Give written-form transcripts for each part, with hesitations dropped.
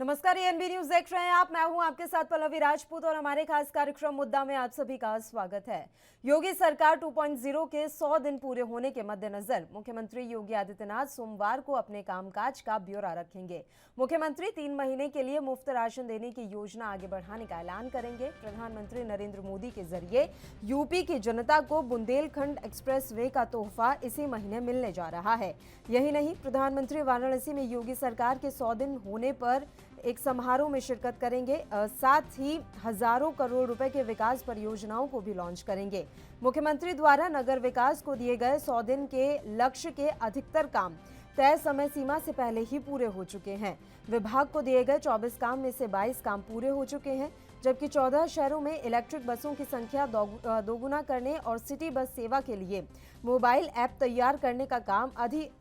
नमस्कार, ANB news देख रहे हैं आप। मैं हूं आपके साथ पल्लवी राजपूत और हमारे खास कार्यक्रम मुद्दा में आप सभी का स्वागत है। योगी सरकार 2.0 के 100 दिन पूरे होने के मद्देनजर मुख्यमंत्री योगी आदित्यनाथ सोमवार को अपने कामकाज का ब्यौरा रखेंगे। मुख्यमंत्री 3 महीने के लिए मुफ्त राशन देने की योजना आगे बढ़ाने का ऐलान करेंगे। प्रधानमंत्री नरेंद्र मोदी के जरिए यूपी की जनता को बुंदेलखंड एक्सप्रेस वे का तोहफा इसी महीने मिलने जा रहा है। यही नहीं, प्रधानमंत्री वाराणसी में योगी सरकार के 100 दिन होने पर एक समारोह में शिरकत करेंगे। साथ ही हजारों करोड़ रुपए के विकास परियोजनाओं को भी लॉन्च करेंगे। मुख्यमंत्री द्वारा नगर विकास को दिए गए 100 दिन के लक्ष्य के अधिकतर काम तय समय सीमा से पहले ही पूरे हो चुके हैं। विभाग को दिए गए 24 काम में से 22 काम पूरे हो चुके हैं, जबकि 14 शहरों में इलेक्ट्रिक बसों की संख्या दोगुना करने और सिटी बस सेवा के लिए मोबाइल ऐप तैयार करने का काम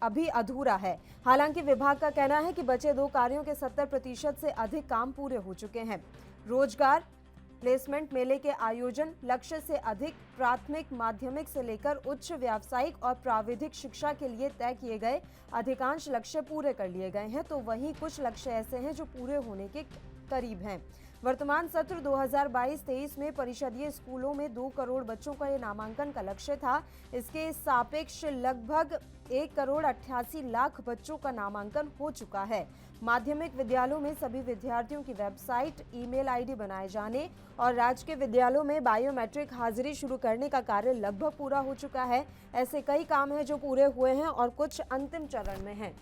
अभी अधूरा है। हालांकि विभाग का कहना है कि बचे 2 कार्यों के 70% से अधिक काम पूरे हो चुके हैं। रोजगार प्लेसमेंट मेले के आयोजन, लक्ष्य से अधिक प्राथमिक, माध्यमिक से लेकर उच्च व्यावसायिक और प्राविधिक शिक्षा के लिए तय किए गए अधिकांश लक्ष्य पूरे कर लिए गए हैं, तो वहीं कुछ लक्ष्य ऐसे हैं जो पूरे होने के करीब हैं। वर्तमान सत्र 2022-23 में परिषदीय स्कूलों में 2 करोड़ बच्चों का ये नामांकन का लक्ष्य था। इसके सापेक्ष लगभग 1 करोड़ 88 लाख बच्चों का नामांकन हो चुका है। माध्यमिक विद्यालयों में सभी विद्यार्थियों की वेबसाइट, ईमेल आईडी बनाए जाने और राजकीय विद्यालयों में बायोमेट्रिक हाजिरी शुरू करने का कार्य लगभग पूरा हो चुका है। ऐसे कई काम हैं जो पूरे हुए हैं और कुछ अंतिम चरण में हैं।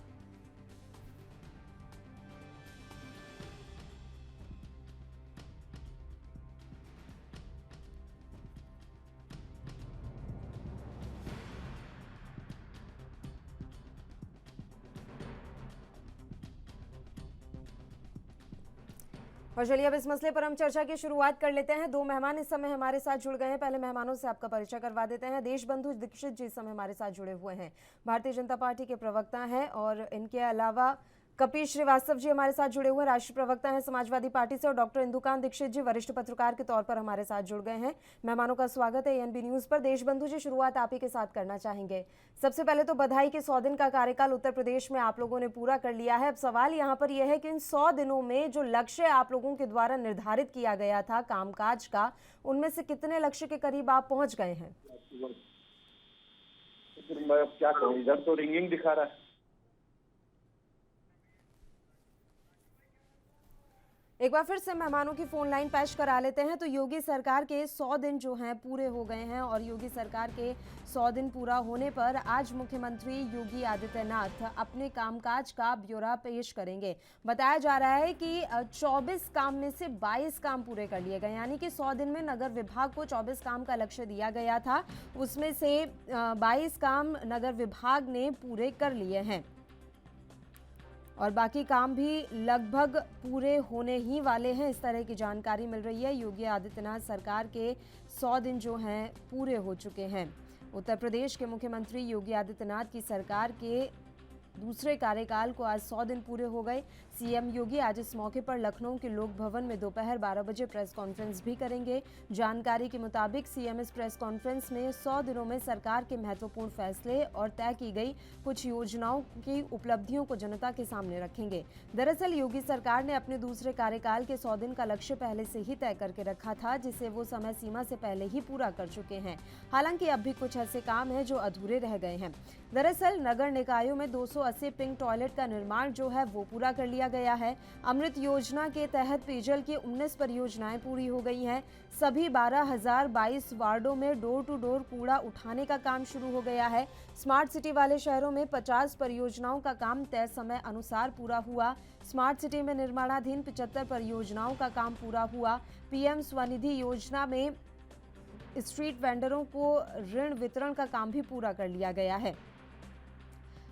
और चलिए अब इस मसले पर हम चर्चा की शुरुआत कर लेते हैं। 2 मेहमान इस समय हमारे साथ जुड़ गए हैं। पहले मेहमानों से आपका परिचय करवा देते हैं। देशबंधु दीक्षित जी इस समय हमारे साथ जुड़े हुए हैं, भारतीय जनता पार्टी के प्रवक्ता हैं, और इनके अलावा कपिल श्रीवास्तव जी हमारे साथ जुड़े हुए हैं, राष्ट्रीय प्रवक्ता हैं समाजवादी पार्टी से, और डॉक्टर इंदुकांत दीक्षित जी वरिष्ठ पत्रकार के तौर पर हमारे साथ जुड़ गए हैं। मेहमानों का स्वागत है एएनबी न्यूज पर। देशबंधु जी, शुरुआत आप ही के साथ करना चाहेंगे। सबसे पहले तो बधाई कि 100 दिन का कार्यकाल उत्तर प्रदेश में आप लोगों ने पूरा कर लिया है। अब सवाल यहाँ पर यह है कि इन 100 दिनों में जो लक्ष्य आप लोगों के द्वारा निर्धारित किया गया था कामकाज का, उनमें से कितने लक्ष्य के करीब आप पहुंच गए हैं? मैं अब क्या कहूँ, इधर तो रिंगिंग दिखा रहा है। एक बार फिर से मेहमानों की फोन लाइन पेश करा लेते हैं। तो योगी सरकार के 100 दिन जो हैं पूरे हो गए हैं, और योगी सरकार के 100 दिन पूरा होने पर आज मुख्यमंत्री योगी आदित्यनाथ अपने कामकाज का ब्यौरा पेश करेंगे। बताया जा रहा है कि 24 काम में से 22 काम पूरे कर लिए गए, यानी कि 100 दिन में नगर विभाग को 24 काम का लक्ष्य दिया गया था, उसमें से 22 काम नगर विभाग ने पूरे कर लिए हैं और बाकी काम भी लगभग पूरे होने ही वाले हैं। इस तरह की जानकारी मिल रही है। योगी आदित्यनाथ सरकार के 100 दिन जो हैं पूरे हो चुके हैं। उत्तर प्रदेश के मुख्यमंत्री योगी आदित्यनाथ की सरकार के दूसरे कार्यकाल को आज 100 दिन पूरे हो गए। सीएम योगी आज इस मौके पर लखनऊ के लोक भवन में दोपहर 12 बजे प्रेस कॉन्फ्रेंस भी करेंगे। जानकारी के मुताबिक सीएम इस प्रेस कॉन्फ्रेंस में 100 दिनों में सरकार के महत्वपूर्ण फैसले और तय की गई कुछ योजनाओं की उपलब्धियों को जनता के सामने रखेंगे। दरअसल योगी सरकार ने अपने दूसरे कार्यकाल के 100 दिन का लक्ष्य पहले से ही तय करके रखा था, जिसे वो समय सीमा से पहले ही पूरा कर चुके हैं। हालांकि अब भी कुछ ऐसे काम हैं जो अधूरे रह गए हैं। दरअसल नगर निकायों में 280 पिंक टॉयलेट का निर्माण जो है वो पूरा कर लिया गया है। अमृत योजना के तहत पेयजल की 19 परियोजनाएं पूरी हो गई हैं। सभी 12,022 वार्डों में डोर टू डोर कूड़ा उठाने का काम शुरू हो गया है। स्मार्ट सिटी वाले शहरों में 50 परियोजनाओं का काम तय समय अनुसार पूरा हुआ। स्मार्ट सिटी में निर्माणाधीन 75 परियोजनाओं का काम पूरा हुआ। पीएम स्वनिधि योजना में स्ट्रीट वेंडरों को ऋण वितरण का काम भी पूरा कर लिया गया है।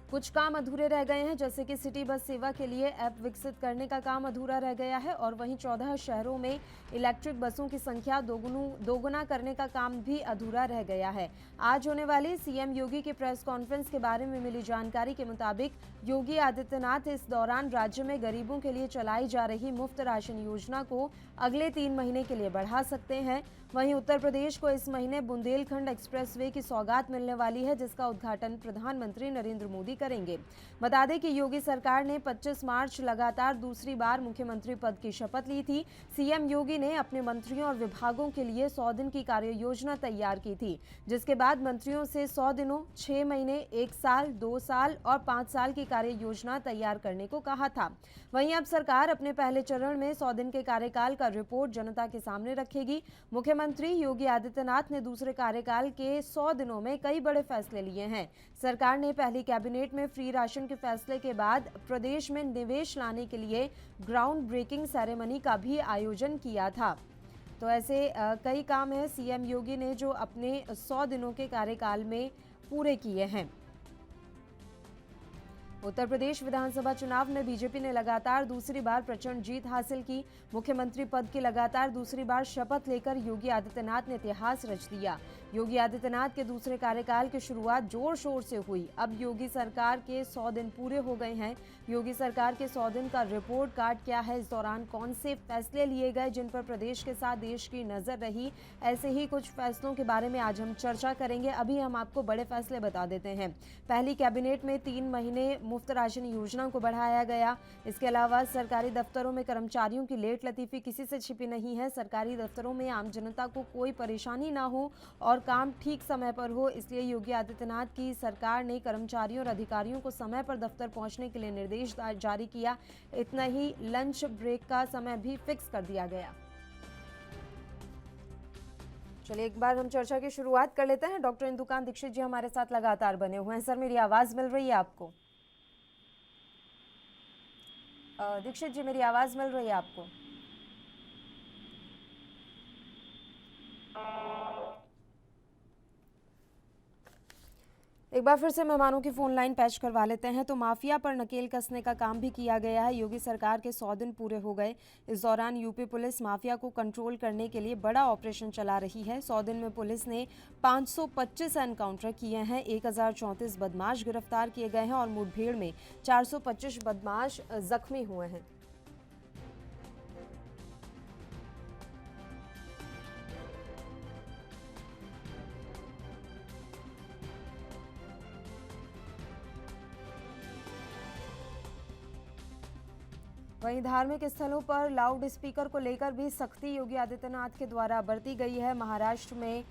कुछ काम अधूरे रह गए हैं, जैसे कि सिटी बस सेवा के लिए ऐप विकसित करने का काम अधूरा रह गया है, और वहीं 14 शहरों में इलेक्ट्रिक बसों की संख्या दोगुना करने का काम भी अधूरा रह गया है। आज होने वाली सीएम योगी की प्रेस कॉन्फ्रेंस के बारे में मिली जानकारी के मुताबिक योगी आदित्यनाथ इस दौरान राज्य में गरीबों के लिए चलाई जा रही मुफ्त राशन योजना को अगले 3 महीने के लिए बढ़ा सकते हैं। वहीं उत्तर प्रदेश को इस महीने बुंदेलखंड एक्सप्रेसवे की सौगात मिलने वाली है, जिसका उद्घाटन प्रधानमंत्री नरेंद्र मोदी करेंगे। बता दें कि योगी सरकार ने 25 मार्च लगातार दूसरी बार मुख्यमंत्री पद की शपथ ली थी। सीएम योगी ने अपने मंत्रियों और विभागों के लिए 100 दिन की कार्य योजना तैयार की थी, जिसके बाद मंत्रियों से 100 दिनों, 6 महीने, 1 साल, 2 साल और 5 साल की कार्य योजना तैयार करने को कहा था। वहीं अब सरकार अपने पहले चरण में 100 दिन के कार्यकाल का रिपोर्ट जनता के सामने रखेगी। मुख्यमंत्री योगी आदित्यनाथ ने दूसरे कार्यकाल के 100 दिनों में कई बड़े फैसले लिए हैं। सरकार ने पहली कैबिनेट में फ्री राशन के फैसले के बाद प्रदेश में निवेश लाने के लिए ग्राउंड ब्रेकिंग सेरेमनी का भी आयोजन किया था। तो ऐसे कई काम हैं सीएम योगी ने जो अपने 100 दिनों के कार्यकाल में पूरे किए हैं। उत्तर प्रदेश विधानसभा चुनाव में बीजेपी ने लगातार दूसरी बार प्रचंड जीत हासिल की। मुख्यमंत्री पद की लगातार दूसरी बार शपथ लेकर योगी आदित्यनाथ ने इतिहास रच दिया। योगी आदित्यनाथ के दूसरे कार्यकाल की शुरुआत जोर शोर से हुई। अब योगी सरकार के 100 दिन पूरे हो गए हैं। योगी सरकार के 100 दिन का रिपोर्ट कार्ड क्या है, इस दौरान कौन से फैसले लिए गए जिन पर प्रदेश के साथ देश की नजर रही, ऐसे ही कुछ फैसलों के बारे में आज हम चर्चा करेंगे। अभी हम आपको बड़े फैसले बता देते हैं। पहली कैबिनेट में 3 महीने मुफ्त राशन योजना को बढ़ाया गया। इसके अलावा सरकारी दफ्तरों में कर्मचारियों की लेट लतीफी किसी से छिपी नहीं है। सरकारी दफ्तरों में आम जनता को कोई परेशानी ना हो और काम ठीक समय पर हो, इसलिए योगी आदित्यनाथ की सरकार ने कर्मचारियों और अधिकारियों को समय पर दफ्तर पहुंचने के लिए निर्देश जारी किया। इतना ही, लंच ब्रेक का समय भी फिक्स कर दिया गया। चलिए एक बार हम चर्चा की शुरुआत कर लेते हैं। डॉक्टर इंदुकांत दीक्षित जी हमारे साथ लगातार बने हुए हैं। सर, मेरी आवाज मिल रही है आपको? दीक्षित जी, मेरी आवाज मिल रही है आपको? एक बार फिर से मेहमानों की फोन लाइन पैच करवा लेते हैं। तो माफिया पर नकेल कसने का काम भी किया गया है। योगी सरकार के 100 दिन पूरे हो गए। इस दौरान यूपी पुलिस माफिया को कंट्रोल करने के लिए बड़ा ऑपरेशन चला रही है। 100 दिन में पुलिस ने 525 एनकाउंटर किए हैं, 1034 बदमाश गिरफ्तार किए गए हैं और मुठभेड़ में 425 बदमाश जख्मी हुए हैं। वहीं धार्मिक स्थलों पर लाउड स्पीकर को लेकर भी सख्ती योगी आदित्यनाथ के द्वारा बरती गई है। महाराष्ट्र में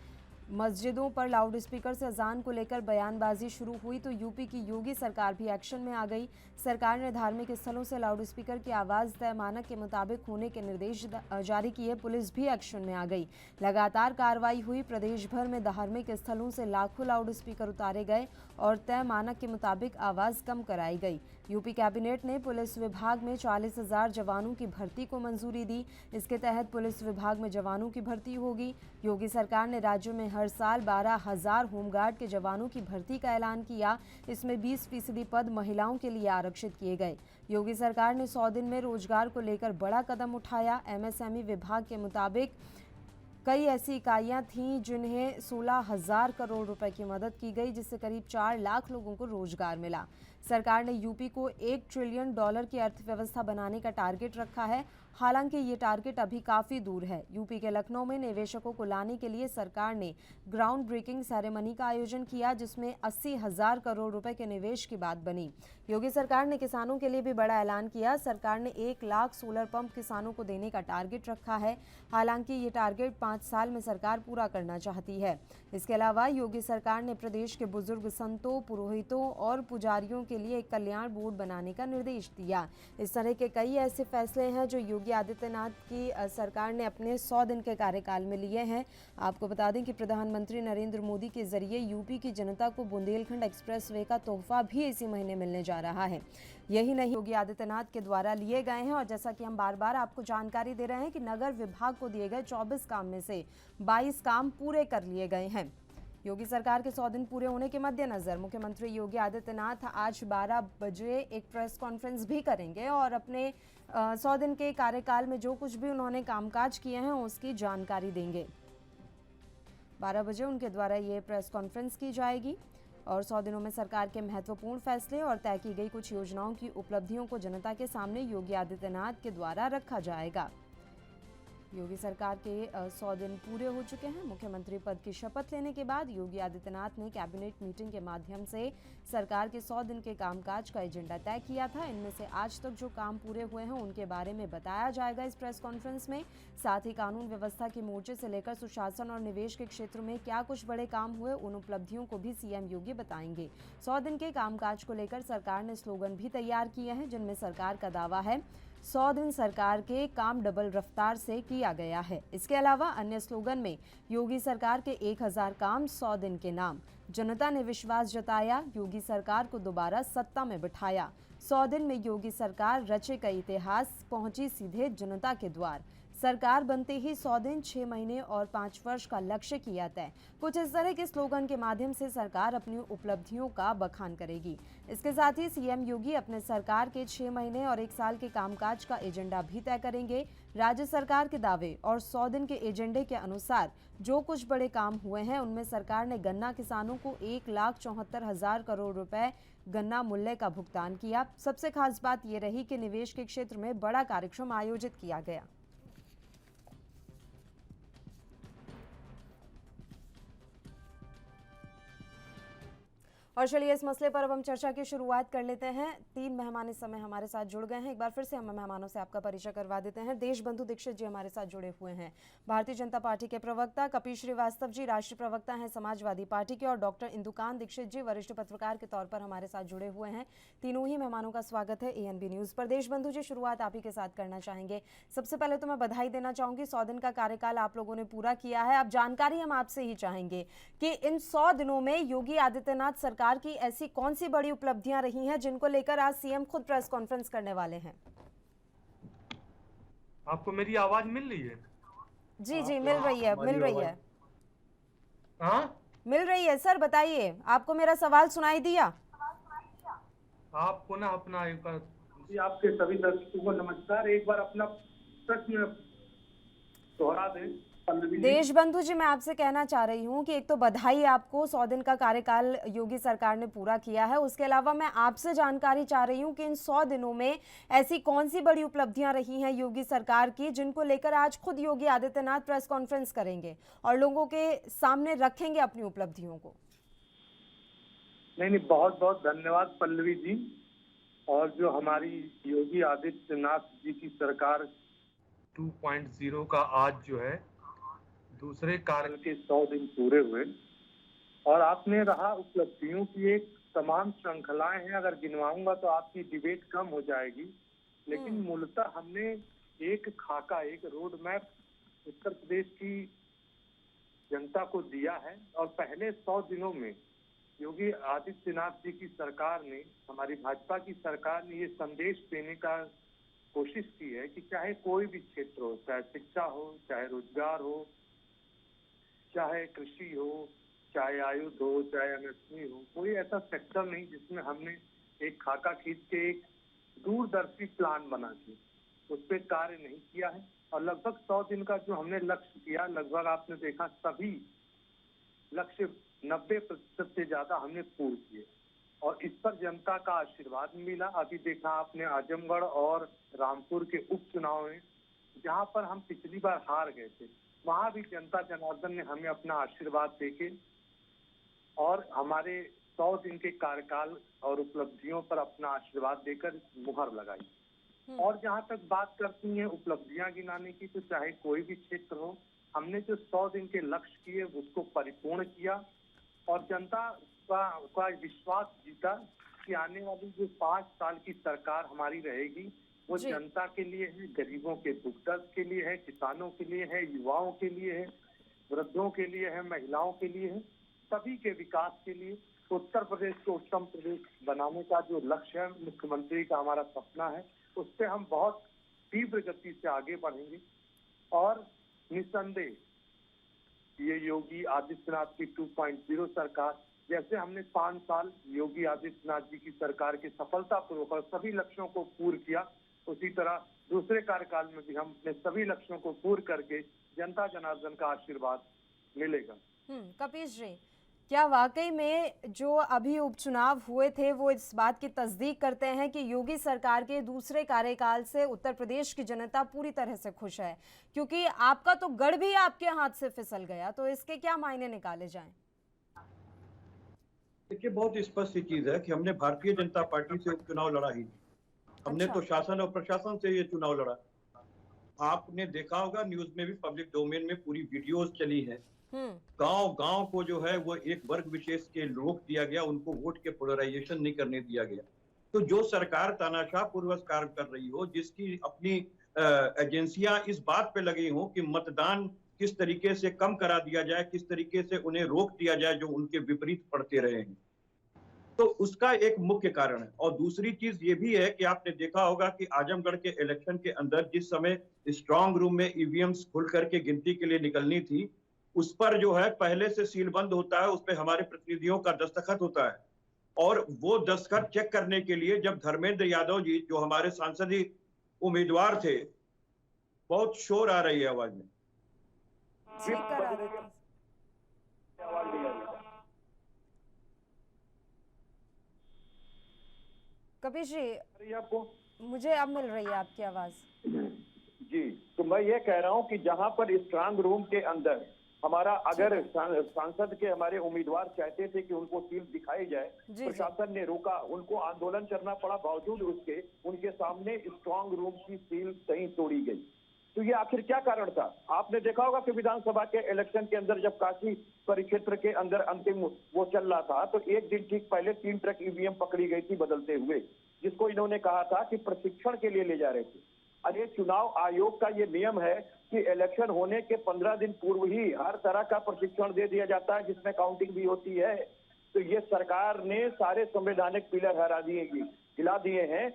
मस्जिदों पर लाउड स्पीकर से अजान को लेकर बयानबाजी शुरू हुई तो यूपी की योगी सरकार भी एक्शन में आ गई। सरकार ने धार्मिक स्थलों से लाउड स्पीकर की आवाज़ तय मानक के मुताबिक होने के निर्देश जारी किए। पुलिस भी एक्शन में आ गई। लगातार कार्रवाई हुई। प्रदेश भर में धार्मिक स्थलों से लाखों लाउड स्पीकर उतारे गए और तय मानक के मुताबिक आवाज़ कम कराई गई। यूपी कैबिनेट ने पुलिस विभाग में 40,000 जवानों की भर्ती को मंजूरी दी। इसके तहत पुलिस विभाग में जवानों की भर्ती होगी। योगी सरकार ने राज्य में हर साल 12,000 होमगार्ड के जवानों की भर्ती का ऐलान किया। इसमें 20% पद महिलाओं के लिए आरक्षित किए गए। योगी सरकार ने 100 दिन में रोजगार को लेकर बड़ा कदम उठाया। एमएसएमई विभाग के मुताबिक कई ऐसी इकाइयां थीं जिन्हें 16,000 करोड़ रुपए की मदद की गई, जिससे करीब 4 लाख लोगों को रोजगार मिला। सरकार ने यूपी को $1 ट्रिलियन की अर्थव्यवस्था बनाने का टारगेट रखा है। हालांकि ये टारगेट अभी काफ़ी दूर है। यूपी के लखनऊ में निवेशकों को लाने के लिए सरकार ने ग्राउंड ब्रेकिंग सेरेमनी का आयोजन किया, जिसमें 80,000 करोड़ रुपए के निवेश की बात बनी। योगी सरकार ने किसानों के लिए भी बड़ा ऐलान किया। सरकार ने 1 लाख सोलर पंप किसानों को देने का टारगेट रखा है। हालांकि ये टारगेट 5 साल में सरकार पूरा करना चाहती है। इसके अलावा योगी सरकार ने प्रदेश के बुजुर्ग संतों, पुरोहितों और पुजारियों के लिए एक कल्याण बोर्ड बनाने का निर्देश दिया। इस तरह के कई ऐसे फैसले हैं जो योगी आदित्यनाथ की सरकार ने अपने 100 दिन के कार्यकाल में लिए हैं। आपको बता दें कि प्रधानमंत्री नरेंद्र मोदी के जरिए यूपी की जनता को बुंदेलखंड एक्सप्रेसवे का तोहफा भी इसी महीने मिलने जा रहा है। यही नहीं, योगी आदित्यनाथ के द्वारा लिए गए हैं और जैसा कि हम बार बार आपको जानकारी दे रहे हैं कि नगर विभाग को दिए गए 24 काम में से 22 काम पूरे कर लिए गए हैं। योगी सरकार के 100 दिन पूरे होने के मद्देनजर मुख्यमंत्री योगी आदित्यनाथ आज 12 बजे एक प्रेस कॉन्फ्रेंस भी करेंगे और अपने 100 दिन के कार्यकाल में जो कुछ भी उन्होंने कामकाज किए हैं उसकी जानकारी देंगे। 12 बजे उनके द्वारा ये प्रेस कॉन्फ्रेंस की जाएगी और 100 दिनों में सरकार के महत्वपूर्ण फैसले और तय की गई कुछ योजनाओं की उपलब्धियों को जनता के सामने योगी आदित्यनाथ के द्वारा रखा जाएगा। योगी सरकार के 100 दिन पूरे हो चुके हैं। मुख्यमंत्री पद की शपथ लेने के बाद योगी आदित्यनाथ ने कैबिनेट मीटिंग के माध्यम से सरकार के 100 दिन के कामकाज का एजेंडा तय किया था। इनमें से आज तक जो काम पूरे हुए हैं उनके बारे में बताया जाएगा इस प्रेस कॉन्फ्रेंस में। साथ ही कानून व्यवस्था के मोर्चे से लेकर सुशासन और निवेश के क्षेत्र में क्या कुछ बड़े काम हुए, उन उपलब्धियों को भी सीएम योगी बताएंगे। 100 दिन के कामकाज को लेकर सरकार ने स्लोगन भी तैयार किए हैं, जिनमें सरकार का दावा है 100 दिन सरकार के काम डबल रफ्तार से किया गया है। इसके अलावा अन्य स्लोगन में योगी सरकार के 1000 काम 100 दिन के नाम, जनता ने विश्वास जताया, योगी सरकार को दोबारा सत्ता में बिठाया, 100 दिन में योगी सरकार रचे का इतिहास, पहुंची सीधे जनता के द्वार, सरकार बनते ही 100 दिन, 6 महीने और 5 वर्ष का लक्ष्य किया तय। कुछ इस तरह के स्लोगन के माध्यम से सरकार अपनी उपलब्धियों का बखान करेगी। इसके साथ ही सीएम योगी अपने सरकार के 6 महीने और 1 साल के कामकाज का एजेंडा भी तय करेंगे। राज्य सरकार के दावे और 100 दिन के एजेंडे के अनुसार जो कुछ बड़े काम हुए हैं उनमें सरकार ने गन्ना किसानों को 1,74,000 करोड़ रुपए गन्ना मूल्य का भुगतान किया। सबसे खास बात यह रही कि निवेश के क्षेत्र में बड़ा कार्यक्रम आयोजित किया गया। और चलिए इस मसले पर अब हम चर्चा की शुरुआत कर लेते हैं। 3 मेहमान इस समय हमारे साथ जुड़ गए हैं। एक बार फिर से हम मेहमानों से आपका परिचय करवा देते हैं। देशबंधु दीक्षित जी हमारे साथ जुड़े हुए हैं, भारतीय जनता पार्टी के प्रवक्ता। कपिल श्रीवास्तव जी राष्ट्रीय प्रवक्ता हैं समाजवादी पार्टी के। और डॉक्टर इंदुकांत दीक्षित जी वरिष्ठ पत्रकार के तौर पर हमारे साथ जुड़े हुए हैं। तीनों ही मेहमानों का स्वागत है ANB न्यूज़ पर। देशबंधु जी, शुरुआत आप ही के साथ करना चाहेंगे। सबसे पहले तो मैं बधाई देना चाहूंगी, 100 दिन का कार्यकाल आप लोगों ने पूरा किया है। अब जानकारी हम आपसे ही चाहेंगे कि इन 100 दिनों में योगी आदित्यनाथ सरकार की ऐसी कौन सी बड़ी उपलब्धियां रही हैं जिनको लेकर आज सीएम खुद प्रेस कॉन्फ्रेंस करने वाले हैं। आपको मेरी आवाज मिल रही है? जी जी मिल रही है, मिल रही है। हाँ, मिल रही है सर, बताइए, आपको मेरा सवाल सुनाई दिया? आप पुनः अपना एक बार। जी, आपके सभी दर्शकों को नमस्कार। एक बार अपना प्रश्न दोहरा दें पल्लवी जी। देशबंधु जी, मैं आपसे कहना चाह रही हूं कि एक तो बधाई आपको, 100 दिन का कार्यकाल योगी सरकार ने पूरा किया है। उसके अलावा मैं आपसे जानकारी चाह रही हूं कि इन 100 दिनों में ऐसी कौन सी बड़ी उपलब्धियां रही हैं योगी सरकार की जिनको लेकर आज खुद योगी आदित्यनाथ प्रेस कॉन्फ्रेंस करेंगे और लोगों के सामने रखेंगे अपनी उपलब्धियों को। नहीं, बहुत बहुत धन्यवाद पल्लवी जी। और जो हमारी योगी आदित्यनाथ जी की सरकार 2.0 का आज जो है दूसरे कार्य के 100 दिन पूरे हुए और आपने रहा उपलब्धियों की एक तमाम श्रृंखलाएं हैं। अगर गिनवाऊंगा तो आपकी डिबेट कम हो जाएगी, लेकिन मूलतः हमने एक खाका, एक रोड मैप उत्तर प्रदेश की जनता को दिया है। और पहले 100 दिनों में योगी आदित्यनाथ जी की सरकार ने, हमारी भाजपा की सरकार ने ये संदेश देने का कोशिश की है कि चाहे कोई भी क्षेत्र हो, चाहे शिक्षा हो, चाहे रोजगार हो, चाहे कृषि हो, चाहे आयुध हो, चाहे एमएसएमई हो, कोई ऐसा सेक्टर नहीं जिसमें हमने एक खाका खींच के एक दूरदर्शी प्लान बना के उस पर कार्य नहीं किया है। और लगभग 100 दिन का जो हमने लक्ष्य किया, लगभग आपने देखा सभी लक्ष्य 90% से ज्यादा हमने पूर्ण किए और इस पर जनता का आशीर्वाद मिला। अभी देखा आपने आजमगढ़ और रामपुर के उपचुनाव में, जहां पर हम पिछली बार हार गए थे, वहां भी जनता जनार्दन ने हमें अपना आशीर्वाद देके और हमारे 100 दिन के कार्यकाल और उपलब्धियों पर अपना आशीर्वाद देकर मुहर लगाई। और जहां तक बात करती हैं उपलब्धियां गिनाने की, तो चाहे कोई भी क्षेत्र हो, हमने जो 100 दिन के लक्ष्य किए उसको परिपूर्ण किया और जनता का विश्वास जीता कि आने वाली जो 5 साल की सरकार हमारी रहेगी वो जनता के लिए है, गरीबों के दुख दर्द के लिए है, किसानों के लिए है, युवाओं के लिए है, वृद्धों के लिए है, महिलाओं के लिए है, सभी के विकास के लिए उत्तर प्रदेश को उत्तम प्रदेश बनाने का जो लक्ष्य है, मुख्यमंत्री का हमारा सपना है, उस पर हम बहुत तीव्र गति से आगे बढ़ेंगे। और निस्संदेह ये योगी आदित्यनाथ की 2.0 सरकार, जैसे हमने 5 साल योगी आदित्यनाथ जी की सरकार के सफलतापूर्वक सभी लक्ष्यों को पूर्ण किया, उसी तरह दूसरे कार्यकाल में भी हम अपने सभी लक्ष्यों को पूर्ण करके जनता जनार्दन का आशीर्वाद मिलेगा। कपीश जी, क्या वाकई में जो अभी उपचुनाव हुए थे वो इस बात की तस्दीक करते हैं कि योगी सरकार के दूसरे कार्यकाल से उत्तर प्रदेश की जनता पूरी तरह से खुश है? क्योंकि आपका तो गढ़ भी आपके हाथ से फिसल गया, तो इसके क्या मायने निकाले जाएं? देखिए, बहुत स्पष्ट सी चीज है कि हमने भारतीय जनता पार्टी से उपचुनाव लड़ा ही नहीं। हमने अच्छा। तो शासन और प्रशासन से ये चुनाव लड़ा। आपने देखा होगा, न्यूज में भी, पब्लिक डोमेन में पूरी वीडियोस चली हैं। हम्म। गांव गांव को जो है वो एक वर्ग विशेष के रोक दिया गया, उनको वोट के पोलराइजेशन नहीं करने दिया गया। तो जो सरकार तानाशाह पूर्वक कार्य कर रही हो, जिसकी अपनी एजेंसियां इस बात पे लगी हो कि मतदान किस तरीके से कम करा दिया जाए, किस तरीके से उन्हें रोक दिया जाए जो उनके विपरीत पढ़ते रहे हैं, तो उसका एक मुख्य कारण है। और दूसरी चीज ये भी है कि आपने देखा होगा कि आजमगढ़ के इलेक्शन के अंदर जिस समय स्ट्रांग रूम में ईवीएम्स खुल करके गिनती के लिए निकलनी थी, उस पर जो है पहले से सील बंद होता है, उस पर हमारे प्रतिनिधियों का दस्तखत होता है। और वो दस्तखत चेक करने के लिए जब धर्मेंद्र यादव जी, जो हमारे सांसदीय उम्मीदवार थे, बहुत शोर आ रही है आवाज में। ठीक करा देते हैं। कबीर जी, आपको मुझे अब मिल रही है आपकी आवाज। जी, तो मैं ये कह रहा हूँ कि जहाँ पर स्ट्रांग रूम के अंदर हमारा अगर सांसद के हमारे उम्मीदवार चाहते थे कि उनको सील दिखाई जाए, जी। प्रशासन ने रोका, उनको आंदोलन करना पड़ा, बावजूद उसके उनके सामने स्ट्रांग रूम की सील कहीं तोड़ी गई। तो ये आखिर क्या कारण था? आपने देखा होगा कि विधानसभा के इलेक्शन के अंदर जब काशी परिक्षेत्र के अंदर अंतिम वो चल रहा था, तो एक दिन ठीक पहले 3 ट्रक ईवीएम पकड़ी गई थी बदलते हुए, जिसको इन्होंने कहा था कि प्रशिक्षण के लिए ले जा रहे थे। अरे, चुनाव आयोग का ये नियम है कि इलेक्शन होने के 15 दिन पूर्व ही हर तरह का प्रशिक्षण दे दिया जाता है, जिसमें काउंटिंग भी होती है। तो ये सरकार ने सारे संवैधानिक पिलर हिला दिए हैं।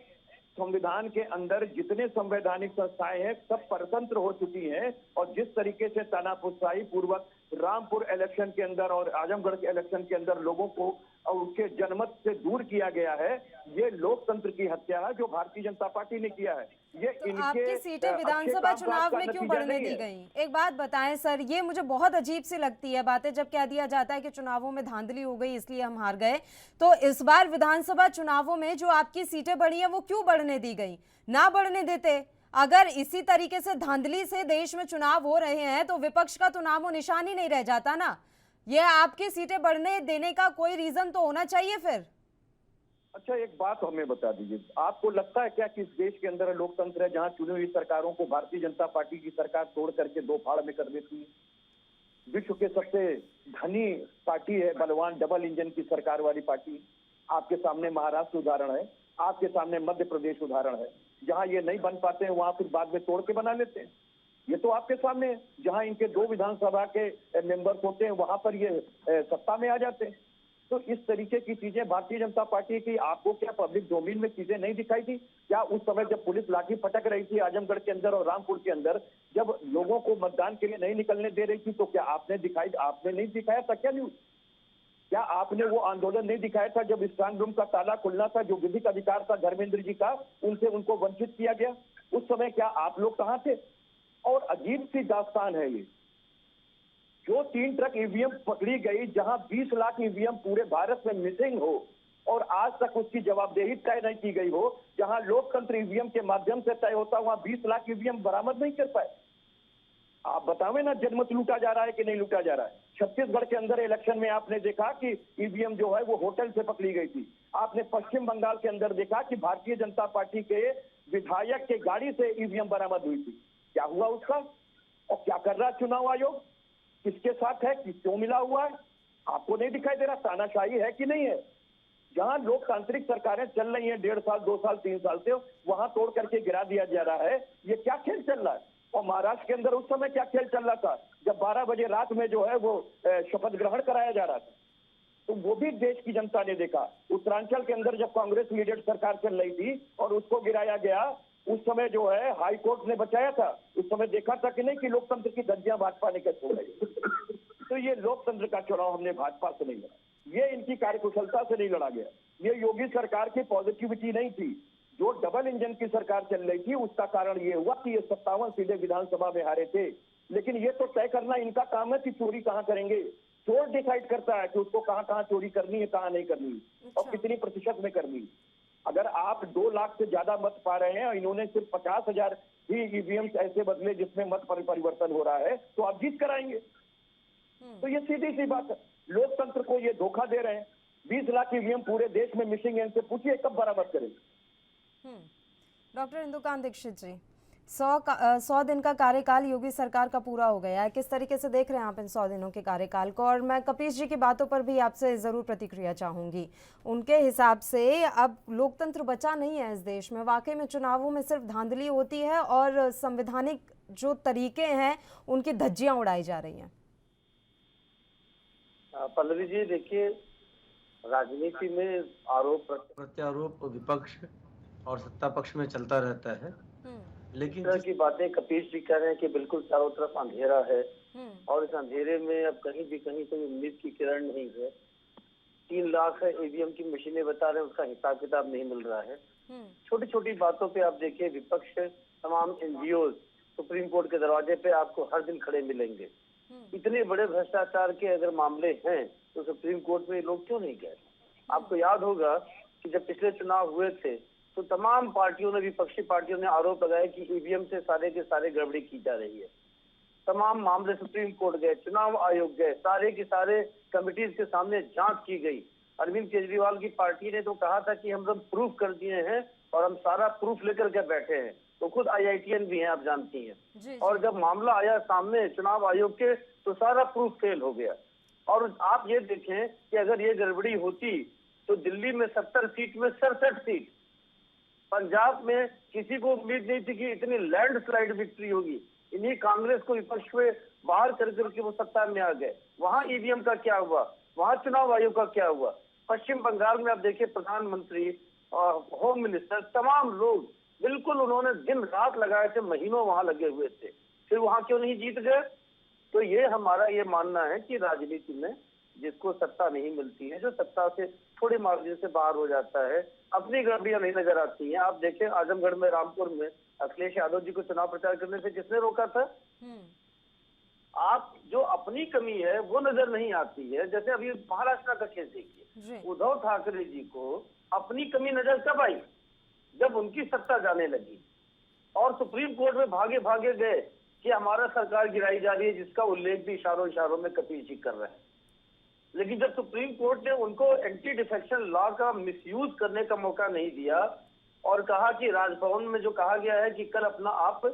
संविधान के अंदर जितने संवैधानिक संस्थाएं हैं सब परतंत्र हो चुकी हैं, और जिस तरीके से तानाशाही पूर्वक रामपुर इलेक्शन के अंदर और आजमगढ़ के इलेक्शन के अंदर लोगों को उसके जनमत से दूर किया गया है, ये लोकतंत्र की हत्या है जो भारतीय जनता पार्टी ने किया है। ये तो इनके आपकी सीटें विधानसभा चुनाव में क्यों बढ़ने दी गई? एक बात बताएं सर, ये मुझे बहुत अजीब सी लगती है बातें जब कह दिया जाता है कि चुनावों में धांधली हो गई इसलिए हम हार गए। तो इस बार विधानसभा चुनावों में जो आपकी सीटें बढ़ी हैं वो क्यों बढ़ने दी गई? ना बढ़ने देते। अगर इसी तरीके से धांधली से देश में चुनाव हो रहे हैं तो विपक्ष का तो नामो निशान ही नहीं रह जाता ना। ये आपकी सीटें बढ़ने देने का कोई रीजन तो होना चाहिए फिर। अच्छा, एक बात हमें बता दीजिए, आपको लगता है क्या कि इस देश के अंदर लोकतंत्र है जहां चुनी हुई सरकारों को भारतीय जनता पार्टी की सरकार तोड़ करके 2 फाड़ में कर देती है? विश्व के सबसे धनी पार्टी है, बलवान डबल इंजन की सरकार वाली पार्टी। आपके सामने महाराष्ट्र उदाहरण है, आपके सामने मध्य प्रदेश उदाहरण है। जहां ये नहीं बन पाते हैं वहां फिर बाद में तोड़ के बना लेते हैं। ये तो आपके सामने है, जहां इनके 2 विधानसभा के मेंबर्स होते हैं वहां पर ये सत्ता में आ जाते हैं। तो इस तरीके की चीजें भारतीय जनता पार्टी की, आपको क्या पब्लिक डोमेन में चीजें नहीं दिखाई थी? क्या उस समय जब पुलिस लाठी पटक रही थी आजमगढ़ के अंदर और रामपुर के अंदर, जब लोगों को मतदान के लिए नहीं निकलने दे रही थी, तो क्या आपने नहीं दिखाया था क्या न्यूज? क्या आपने वो आंदोलन नहीं दिखाया था जब स्ट्रांग रूम का ताला खुलना था, जो विधिक अधिकार था धर्मेंद्र जी का, उनको वंचित किया गया? उस समय क्या आप लोग कहाँ थे? और अजीब सी दास्तान है ये, जो 3 ट्रक ईवीएम पकड़ी गई, जहां 20 लाख ईवीएम पूरे भारत में मिसिंग हो और आज तक उसकी जवाबदेही तय नहीं की गई हो, जहां लोकतंत्र ईवीएम के माध्यम से तय होता, वहां 20 लाख ईवीएम बरामद नहीं कर पाए। आप बतावें ना, जनमत लूटा जा रहा है कि नहीं लूटा जा रहा है? छत्तीसगढ़ के अंदर इलेक्शन में आपने देखा कि ईवीएम जो है वो होटल से पकड़ी गई थी। आपने पश्चिम बंगाल के अंदर देखा कि भारतीय जनता पार्टी के विधायक के गाड़ी से ईवीएम बरामद हुई थी। क्या हुआ उसका? और क्या कर रहा है चुनाव आयोग? किसके साथ है? क्यों मिला हुआ है? आपको नहीं दिखाई दे रहा तानाशाही है कि नहीं है? जहां लोकतांत्रिक सरकारें चल रही हैं 1.5 साल 2 साल 3 साल से, वहां तोड़ करके गिरा दिया जा रहा है। ये क्या खेल चल रहा है? और महाराष्ट्र के अंदर उस समय क्या खेल चल रहा था जब 12 बजे रात में जो है वो शपथ ग्रहण कराया जा रहा था? तो वो भी देश की जनता ने देखा। उत्तरांचल के अंदर जब कांग्रेस लीडेड सरकार चल रही थी और उसको गिराया गया, उस समय जो है हाई कोर्ट ने बचाया था। उस समय देखा था कि नहीं कि लोकतंत्र की धज्जियां भाजपा ने कैसे उड़ाई। तो ये लोकतंत्र का चुनाव हमने भाजपा से नहीं लड़ा, ये इनकी कार्यकुशलता से नहीं लड़ा गया, ये योगी सरकार की पॉजिटिविटी नहीं थी। जो डबल इंजन की सरकार चल रही थी उसका कारण ये हुआ कि ये 57 सीटें विधानसभा में हारे थे। लेकिन ये तो तय करना इनका काम है कि चोरी कहां करेंगे। चोर डिसाइड करता है कि उसको कहाँ कहाँ चोरी करनी है, कहाँ नहीं करनी है और अच्छा। कितनी प्रतिशत में करनी है। अगर आप 2 लाख से ज्यादा मत पा रहे हैं और इन्होंने सिर्फ 50,000 ही ईवीएम ऐसे बदले जिसमें मत परिवर्तन हो रहा है, तो आप जीत कराएंगे। तो ये सीधी सी बात है, लोकतंत्र को ये धोखा दे रहे हैं। 20 लाख ईवीएम पूरे देश में मिसिंग है, इनसे पूछिए कब बरामद करेंगे। डॉक्टर इंदुकांत दीक्षित जी, 100 दिन का कार्यकाल योगी सरकार का पूरा हो गया है। किस तरीके से देख रहे हैं आप इन 100 दिनों के कार्यकाल को? और मैं कपीश जी की बातों पर भी आपसे जरूर प्रतिक्रिया चाहूंगी। उनके हिसाब से अब लोकतंत्र बचा नहीं है इस देश में, वाकई में चुनावों में सिर्फ धांधली होती है और संवैधानिक जो तरीके हैं उनकी धज्जियां उड़ाई जा रही हैं। पल्लवी जी, देखिए, राजनीति में आरोप प्रत्यारोप विपक्ष और सत्ता पक्ष में चलता रहता है, लेकिन तरह की बातें कपीश जी कह रहे हैं कि बिल्कुल चारों तरफ अंधेरा है और इस अंधेरे में अब कहीं भी कहीं कोई उम्मीद की किरण नहीं है। 3 लाख ईवीएम की मशीनें बता रहे हैं, उसका हिसाब किताब नहीं मिल रहा है। छोटी छोटी बातों पे आप देखिए, विपक्ष तमाम एनजीओ सुप्रीम कोर्ट के दरवाजे पे आपको हर दिन खड़े मिलेंगे। इतने बड़े भ्रष्टाचार के अगर मामले हैं तो सुप्रीम कोर्ट में लोग क्यों नहीं गए? आपको याद होगा कि जब पिछले चुनाव हुए थे तो तमाम पार्टियों ने, विपक्षी पार्टियों ने आरोप लगाया कि ईवीएम से सारे के सारे गड़बड़ी की जा रही है। तमाम मामले सुप्रीम कोर्ट गए, चुनाव आयोग गए, सारे के सारे कमिटीज के सामने जांच की गई। अरविंद केजरीवाल की पार्टी ने तो कहा था कि हम सब प्रूफ कर दिए हैं और हम सारा प्रूफ लेकर के बैठे हैं। तो खुद IITN भी हैं, आप जानती हैं। और जब मामला आया सामने चुनाव आयोग के तो सारा प्रूफ फेल हो गया। और आप ये देखें कि अगर ये गड़बड़ी होती तो दिल्ली में 70 सीट में 67 सीट, पंजाब में किसी को उम्मीद नहीं थी कि इतनी लैंडस्लाइड विक्ट्री होगी। इन्हीं कांग्रेस को विपक्ष में बाहर कर करके वो सत्ता में आ गए। वहां ईवीएम का क्या हुआ, वहां चुनाव आयोग का क्या हुआ? पश्चिम बंगाल में आप देखिए, प्रधानमंत्री और होम मिनिस्टर तमाम लोग बिल्कुल उन्होंने दिन रात लगाए थे, महीनों वहां लगे हुए थे, फिर वहां क्यों नहीं जीत गए? तो ये हमारा ये मानना है कि राजनीति में जिसको सत्ता नहीं मिलती है, जो सत्ता से थोड़ी मार्जिन से बाहर हो जाता है, अपनी गड़बड़ियां नहीं नजर आती हैं। आप देखें, आजमगढ़ में, रामपुर में अखिलेश यादव जी को चुनाव प्रचार करने से किसने रोका था? आप जो अपनी कमी है वो नजर नहीं आती है। जैसे अभी महाराष्ट्र का केस देखिए, उद्धव ठाकरे जी को अपनी कमी नजर कब आई? जब उनकी सत्ता जाने लगी और सुप्रीम कोर्ट में भागे भागे गए कि हमारा सरकार गिराई जा रही है, जिसका उल्लेख भी इशारों में कपीश जी कर रहे हैं। लेकिन जब सुप्रीम कोर्ट ने उनको एंटी डिफेक्शन लॉ का मिसयूज करने का मौका नहीं दिया और कहा कि राजभवन में जो कहा गया है कि कल अपना आप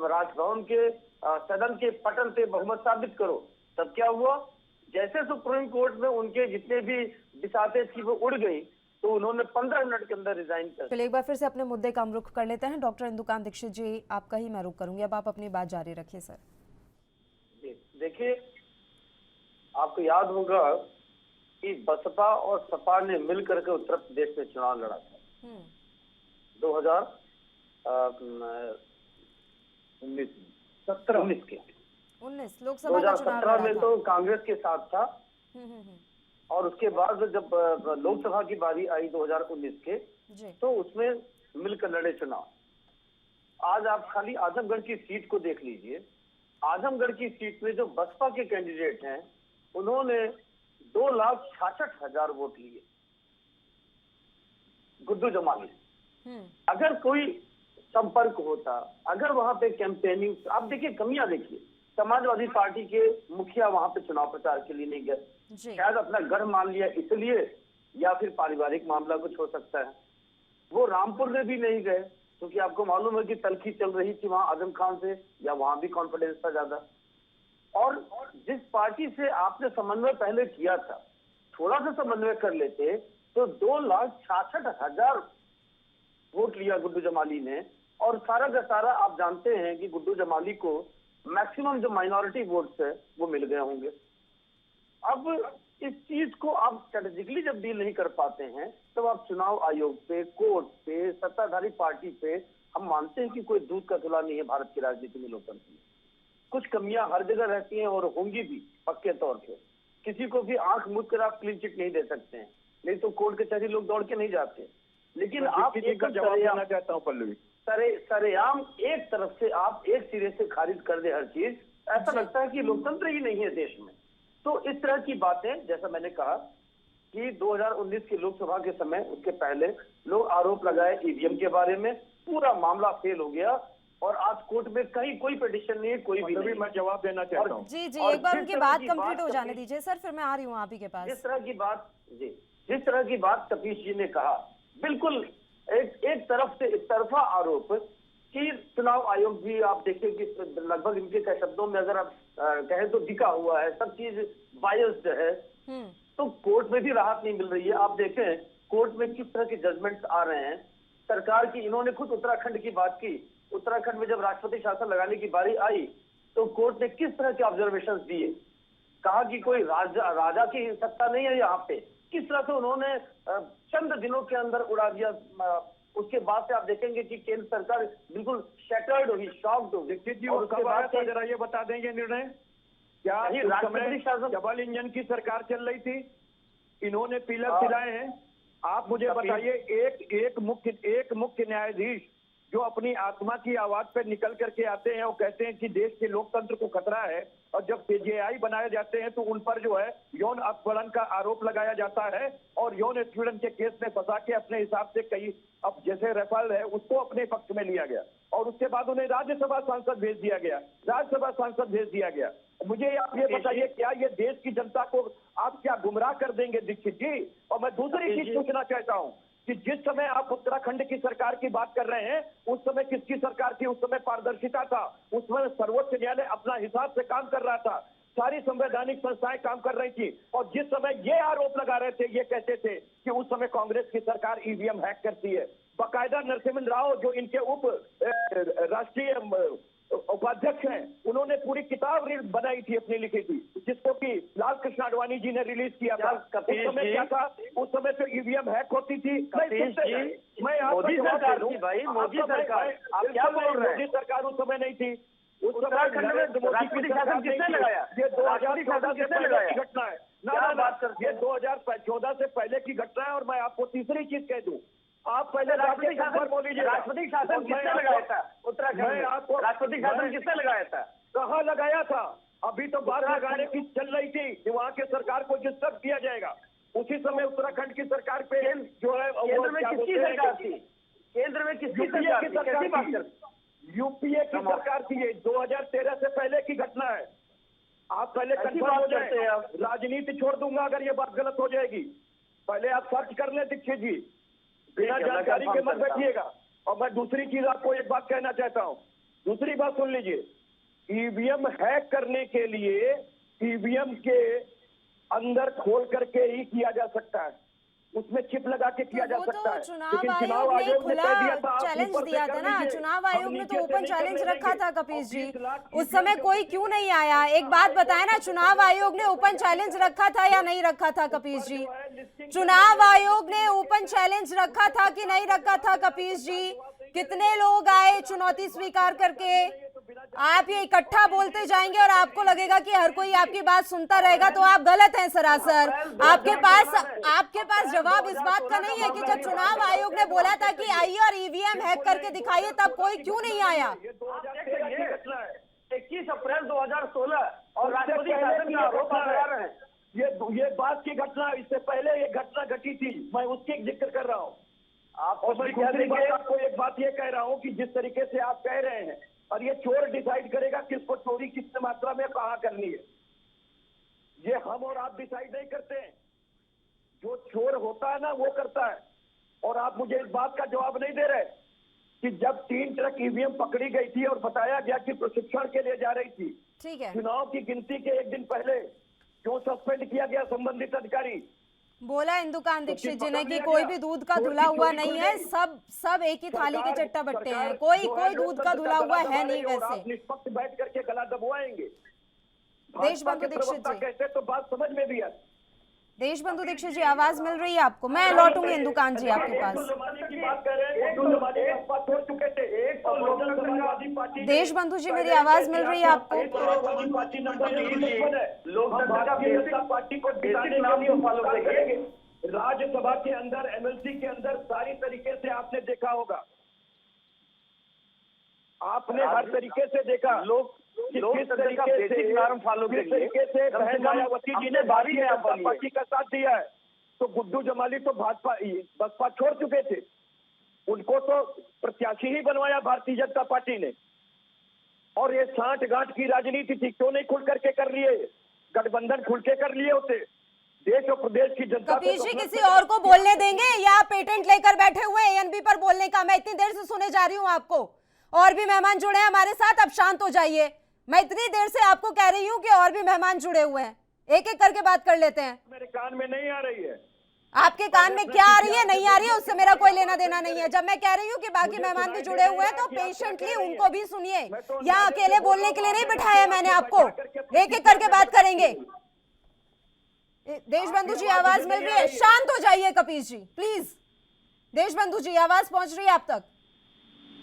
राजभवन के सदन के पटल पे बहुमत साबित करो, तब क्या हुआ? जैसे सुप्रीम कोर्ट में उनके जितने भी बिसाते थी वो उड़ गई, तो उन्होंने 15 मिनट के अंदर रिजाइन कर। चलिए एक बार फिर से अपने मुद्दे का हम रुख कर लेते हैं। डॉक्टर इंदुकांत दीक्षित जी, आपका ही मैं रुख करूंगी, अब आप अपनी बात जारी रखिए सर। देखिए, आपको याद होगा कि बसपा और सपा ने मिलकर के उत्तर प्रदेश में चुनाव लड़ा था 2019 के 19 लोकसभा का चुनाव 2017 में तो कांग्रेस के साथ था और उसके बाद जब लोकसभा की बारी आई 2019 के तो उसमें मिलकर लड़े चुनाव। आज आप खाली आजमगढ़ की सीट को देख लीजिए। आजमगढ़ की सीट में जो बसपा के कैंडिडेट हैं उन्होंने 2,66,000 वोट लिए, गुड्डू जमाली। अगर कोई संपर्क होता, अगर वहां पे कैंपेनिंग, आप देखिए कमियां देखिए, समाजवादी पार्टी के मुखिया वहां पे चुनाव प्रचार के लिए नहीं गए, शायद अपना घर मान लिया इसलिए, या फिर पारिवारिक मामला कुछ हो सकता है। वो रामपुर में भी नहीं गए क्योंकि आपको मालूम है कि तलखी चल रही थी वहां आजम खान से, या वहां भी कॉन्फिडेंस था ज्यादा। और जिस पार्टी से आपने समन्वय पहले किया था, थोड़ा सा समन्वय कर लेते तो 2,66,000 वोट लिया गुड्डू जमाली ने। और सारा का सारा आप जानते हैं कि गुड्डू जमाली को मैक्सिमम जो माइनॉरिटी वोट्स है वो मिल गए होंगे। अब इस चीज को आप स्ट्रेटेजिकली जब डील नहीं कर पाते हैं तब आप चुनाव आयोग पे, कोर्ट पे, सत्ताधारी पार्टी पे, हम मानते हैं कि कोई दूध का धुला नहीं है भारत की राजनीति में, लोकतंत्र में कुछ कमियां हर जगह रहती हैं और होंगी भी पक्के तौर पे। किसी को भी आंख मूंद कर आप क्लीन चिट नहीं दे सकते हैं, नहीं तो कोर्ट कचहरी लोग दौड़ के नहीं जाते। लेकिन आप एक जवाब देना चाहता हूँ पल्लवी, सरेआम एक तरफ से आप एक सिरे से खारिज कर दे हर चीज, ऐसा लगता है कि लोकतंत्र ही नहीं है देश में। तो इस तरह की बातें, जैसा मैंने कहा कि 2019 की लोकसभा के समय, उसके पहले लोग आरोप लगाए ईवीएम के बारे में, पूरा मामला फेल हो गया और आज कोर्ट में कहीं कोई पिटीशन नहीं है, कोई भी नहीं। मैं जवाब देना चाहता हूँ। जी एक बार उनकी बात कंप्लीट हो जाने दीजिए सर, फिर मैं आ रही हूँ आप ही के पास। जिस तरह की बात तपीश जी ने कहा, बिल्कुल एक तरफ से एक तरफा आरोप कि चुनाव आयोग भी, आप देखिए कि लगभग इनके शब्दों में अगर आप कहें तो बिका हुआ है, सब चीज बायस्ड है, तो कोर्ट में भी राहत नहीं मिल रही है। आप देखें कोर्ट में किस तरह के जजमेंट्स आ रहे हैं सरकार की। इन्होंने खुद उत्तराखंड की बात की, उत्तराखंड में जब राष्ट्रपति शासन लगाने की बारी आई तो कोर्ट ने किस तरह के ऑब्जर्वेशंस दिए, कहा कि कोई राजा की सत्ता नहीं है यहाँ पे, किस तरह से उन्होंने चंद दिनों के अंदर उड़ा दिया। उसके बाद से आप देखेंगे कि केंद्र सरकार बिल्कुल शैटर्ड होगी, शॉक्ड होगी। दीक्षित जी, उसके बाद जरा ये बता देंगे निर्णय क्या राष्ट्रपति शासन डबल इंजन की सरकार चल रही थी, इन्होंने पिलर खिलाए हैं। आप मुझे बताइए, एक मुख्य न्यायाधीश जो अपनी आत्मा की आवाज पे निकल करके आते हैं और कहते हैं कि देश के लोकतंत्र को खतरा है, और जब सीजेआई बनाए जाते हैं तो उन पर जो है यौन अपहरण का आरोप लगाया जाता है और यौन उत्पीड़न के केस में फंसा के अपने हिसाब से कई, अब जैसे रफाल है उसको अपने पक्ष में लिया गया और उसके बाद उन्हें राज्यसभा सांसद भेज दिया गया। मुझे आप ये बताइए, क्या ये देश की जनता को आप क्या गुमराह कर देंगे दीक्षित जी? और मैं दूसरी चीज पूछना चाहता हूँ कि जिस समय आप उत्तराखंड की सरकार की बात कर रहे हैं, उस समय किसकी सरकार थी? उस समय पारदर्शिता था, उस समय सर्वोच्च न्यायालय अपना हिसाब से काम कर रहा था, सारी संवैधानिक संस्थाएं काम कर रही थी। और जिस समय ये आरोप लगा रहे थे, ये कहते थे कि उस समय कांग्रेस की सरकार ईवीएम हैक करती है, बाकायदा नरसिम्हा राव जो इनके राष्ट्रीय उपाध्यक्ष हैं, उन्होंने पूरी किताब बनाई थी, अपनी लिखी थी, जिसको कि लाल कृष्ण आडवाणी जी ने रिलीज किया था। उस समय क्या था? उस समय तो ईवीएम हैक होती थी। मैं मोदी सरकार थी भाई, मोदी सरकार, आप क्या बोल रहे हैं? मोदी सरकार उस समय नहीं थी। उस समय उत्तराखंड में राष्ट्रपति शासन किसने लगाया? ये 2014 से पहले की घटना है। ये 2014 से पहले की घटना है। और मैं आपको तीसरी चीज कह दूं, आप पहले राष्ट्रपति शासन बोलिए, राष्ट्रपति शासन किसने लगाया था उत्तराखंड में? राष्ट्रपति शासन किसने लगाया था? कहाँ लगाया था? अभी तो बात लगाने की चल रही थी कि वहाँ के सरकार को डिस्टर्ब किया जाएगा। उसी समय उत्तराखंड की सरकार पे जो है केंद्र में किसकी सरकार थी? केंद्र में किसकी सरकार थी? यूपीए की सरकार थी। ये 2013 से पहले की घटना है। आप पहले कंफर्म हो जाए, राजनीति छोड़ दूंगा अगर ये बात गलत हो जाएगी। पहले आप सर्च कर लें दीक्षित जी, बिना जानकारी के मत बैठिएगा। और मैं दूसरी चीज आपको एक बात कहना चाहता हूँ, दूसरी बात सुन लीजिए। ईवीएम हैक करने के लिए ईवीएम के अंदर खोल करके ही किया जा सकता है, उसमें चिप लगा के किया जा सकता है। चुनाव आयोग ने खुला चैलेंज दिया था ना, चुनाव आयोग ने तो ओपन चैलेंज रखा था कपीश जी, उस समय कोई क्यों नहीं आया? एक बात बताए ना, चुनाव आयोग ने ओपन चैलेंज रखा था या नहीं रखा था कपीश जी? चुनाव आयोग ने ओपन चैलेंज रखा था कि नहीं रखा था कपीश जी? कितने लोग आए चुनौती स्वीकार करके? आप ये इकट्ठा बोलते जाएंगे और आपको लगेगा कि हर कोई आपकी बात सुनता रहेगा, तो आप गलत हैं सरासर। आपके पास जवाब इस बात का नहीं है कि जब चुनाव आयोग ने बोला था कि आइए और ईवीएम हैक करके दिखाइए, तब कोई क्यों नहीं आया? 21 अप्रैल 2016 और राष्ट्रपति शासन का आरोप लगा रहे हैं। ये बात की घटना, इससे पहले ये घटना घटी थी, मैं उसकी जिक्र कर रहा हूँ। आपको एक बात ये कह रहा हूँ कि जिस तरीके से आप कह रहे हैं, और ये चोर डिसाइड करेगा किसको चोरी किस मात्रा में कहाँ करनी है, ये हम और आप डिसाइड नहीं करते हैं। जो चोर होता है ना वो करता है। और आप मुझे इस बात का जवाब नहीं दे रहे कि जब 3 ट्रक ईवीएम पकड़ी गई थी और बताया गया कि प्रशिक्षण के लिए जा रही थी, ठीक है, चुनाव की गिनती के एक दिन पहले क्यों सस्पेंड किया गया संबंधित अधिकारी? बोला इंदुकान दीक्षित जी ने कि कोई भी दूध का धुला हुआ नहीं है, सब एक ही थाली के चट्टा बट्टे हैं, कोई दूध का धुला हुआ है नहीं। वैसे निष्पक्ष बैठ करके गला दबवाएंगे देशबंधु दीक्षित जी, कहते तो बात समझ में भी आती। देशबंधु दीक्षित जी, आवाज मिल रही है आपको? मैं लौटूंगी इंदुकान जी आपके पास। देशबंधु जी, मेरी आवाज मिल रही है आपको? पार्टी को राज्यसभा के अंदर, एमएलसी के अंदर सारी तरीके से आपने देखा होगा, आपने हर तरीके से देखा। किस तरीके से नॉर्म फॉलो तरीके से मायावती जी ने भारतीय जनता पार्टी का साथ दिया है। तो गुड्डू जमाली तो बसपा छोड़ चुके थे, उनको तो प्रत्याशी ही बनवाया भारतीय जनता पार्टी ने। और ये साठ गांठ की राजनीति थी, क्यों नहीं खुल करके कर लिए? गठबंधन खुल के कर लिए होते। देश और प्रदेश की जनता कपीश जी किसी और को बोलने देंगे या पेटेंट लेकर बैठे हुए एएनबी पर बोलने का? मैं इतनी देर से सुने जा रही हूँ आपको, और भी मेहमान जुड़े हैं हमारे साथ, अब शांत हो जाइए। मैं इतनी देर से आपको कह रही हूँ कि और भी मेहमान जुड़े हुए हैं, एक एक करके बात कर लेते हैं। मेरे कान में नहीं आ रही है। आपके कान में क्या आ रही है, नहीं आ रही है, उससे मेरा कोई लेना देना नहीं है। जब मैं कह रही हूँ कि बाकी मेहमान भी जुड़े हुए हैं तो पेशेंटली उनको भी सुनिए। यहाँ अकेले बोलने के लिए नहीं बिठाया मैंने आपको, एक एक करके बात करेंगे। देशबंधु जी आवाज मिल रही है? शांत हो जाइए कपीश जी प्लीज। देशबंधु जी आवाज पहुंच रही है आप तक?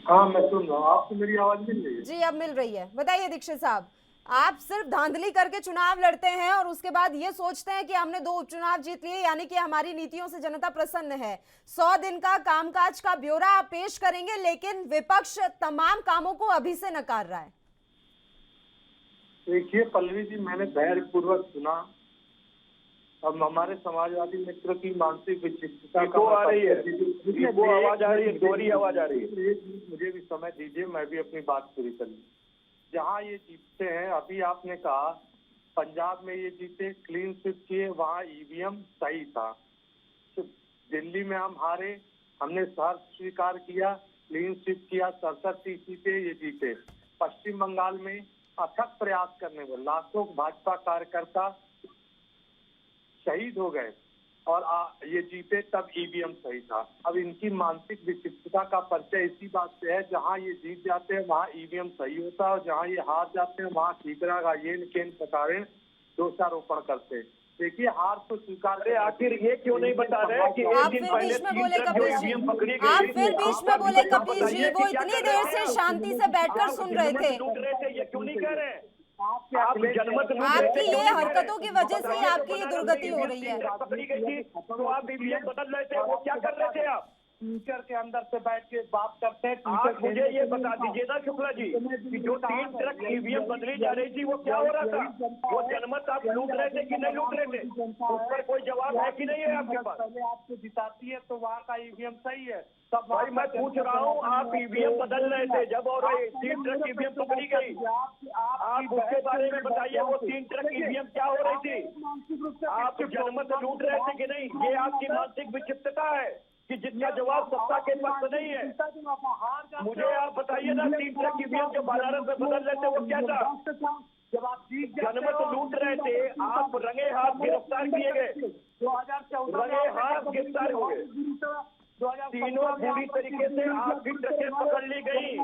हाँ मैं सुन रहा हूँ, आपको मेरी आवाज मिल रही है? जी अब मिल रही है। बताइए दीक्षित साहब, आप सिर्फ धांधली करके चुनाव लड़ते हैं और उसके बाद ये सोचते हैं कि हमने 2 उपचुनाव जीत लिए, यानी कि हमारी नीतियों से जनता प्रसन्न है। 100 दिन का कामकाज का ब्यौरा आप पेश करेंगे, लेकिन विपक्ष तमाम कामों को अभी से नकार रहा है। देखिए पल्लवी जी, मैंने धैर्यपूर्वक सुना। अब हमारे समाजवादी मित्र की मानसिक विक्षिप्तता आ रही है, वो आवाज आ रही है, दोहरी आवाज आ रही है। मुझे भी समय दीजिए, मैं भी अपनी बात पूरी कर लूं। जहाँ ये जीतते हैं, अभी आपने कहा पंजाब में ये जीते, क्लीन स्वीप किए, वहाँ ईवीएम सही था। तो दिल्ली में हम हारे, हमने हार स्वीकार किया, क्लीन स्वीप किया, 67 सीटें ये जीते। पश्चिम बंगाल में अथक प्रयास करने पर लाखों भाजपा कार्यकर्ता शहीद हो गए और ये जीते, तब ईवीएम सही था। अब इनकी मानसिक विक्षिप्तता का परिचय इसी बात से है, जहां ये जीत जाते हैं वहां ईवीएम सही होता है और जहां ये हार जाते हैं वहां ठीकरा का येन केन प्रकारेण दोषारोपण करते हैं। देखिए हार तो स्वीकार करे, आखिर ये क्यों नहीं बता रहे कि आप फिर बीच में बोले कपीश जी, आप फिर बीच में बोले कपीश जी, वो इतनी देर से शांति से बैठकर सुन रहे थे। ये क्यों नहीं कह रहे? आपकी ये हरकतों की वजह से ही आपकी ये दुर्गति हो रही है। पकड़ी गई थी तो आप ईवीएम बदल रहे थे, वो क्या कर रहे थे आप? ट्विटर के अंदर से बैठ के बात करते हैं। आप मुझे ये बता दीजिए ना शुक्ला जी कि जो 3 ट्रक ईवीएम बदली जा रही थी वो क्या हो रहा था? वो जनमत आप लूट रहे थे कि नहीं लूट रहे थे? उस पर कोई जवाब है कि नहीं है आपके पास? पहले आपको जिताती है तो वहाँ का ईवीएम सही है। तब भाई मैं पूछ रहा हूँ, आप ईवीएम बदल रहे थे जब, और 3 ट्रक ईवीएम पकड़ी गई, आप उसके बारे में बताइए। वो 3 ट्रक ईवीएम क्या हो रही थी? आप जनमत लूट रहे थे कि नहीं? ये आपकी मानसिक विक्षिप्तता है कि जिसका जवाब सत्ता के पास नहीं है। मुझे आप बताइए ना, 3 ट्रक ईवीएम जो बनारस में बदल रहे थे वो क्या था? जब आप जनमत लूट रहे थे, आप रंगे हाथ गिरफ्तार किए गए, 2014 रंगे हाथ गिरफ्तार हो गए। तीनों पूरी तरीके से आपकी ट्रकें पकड़ ली गई,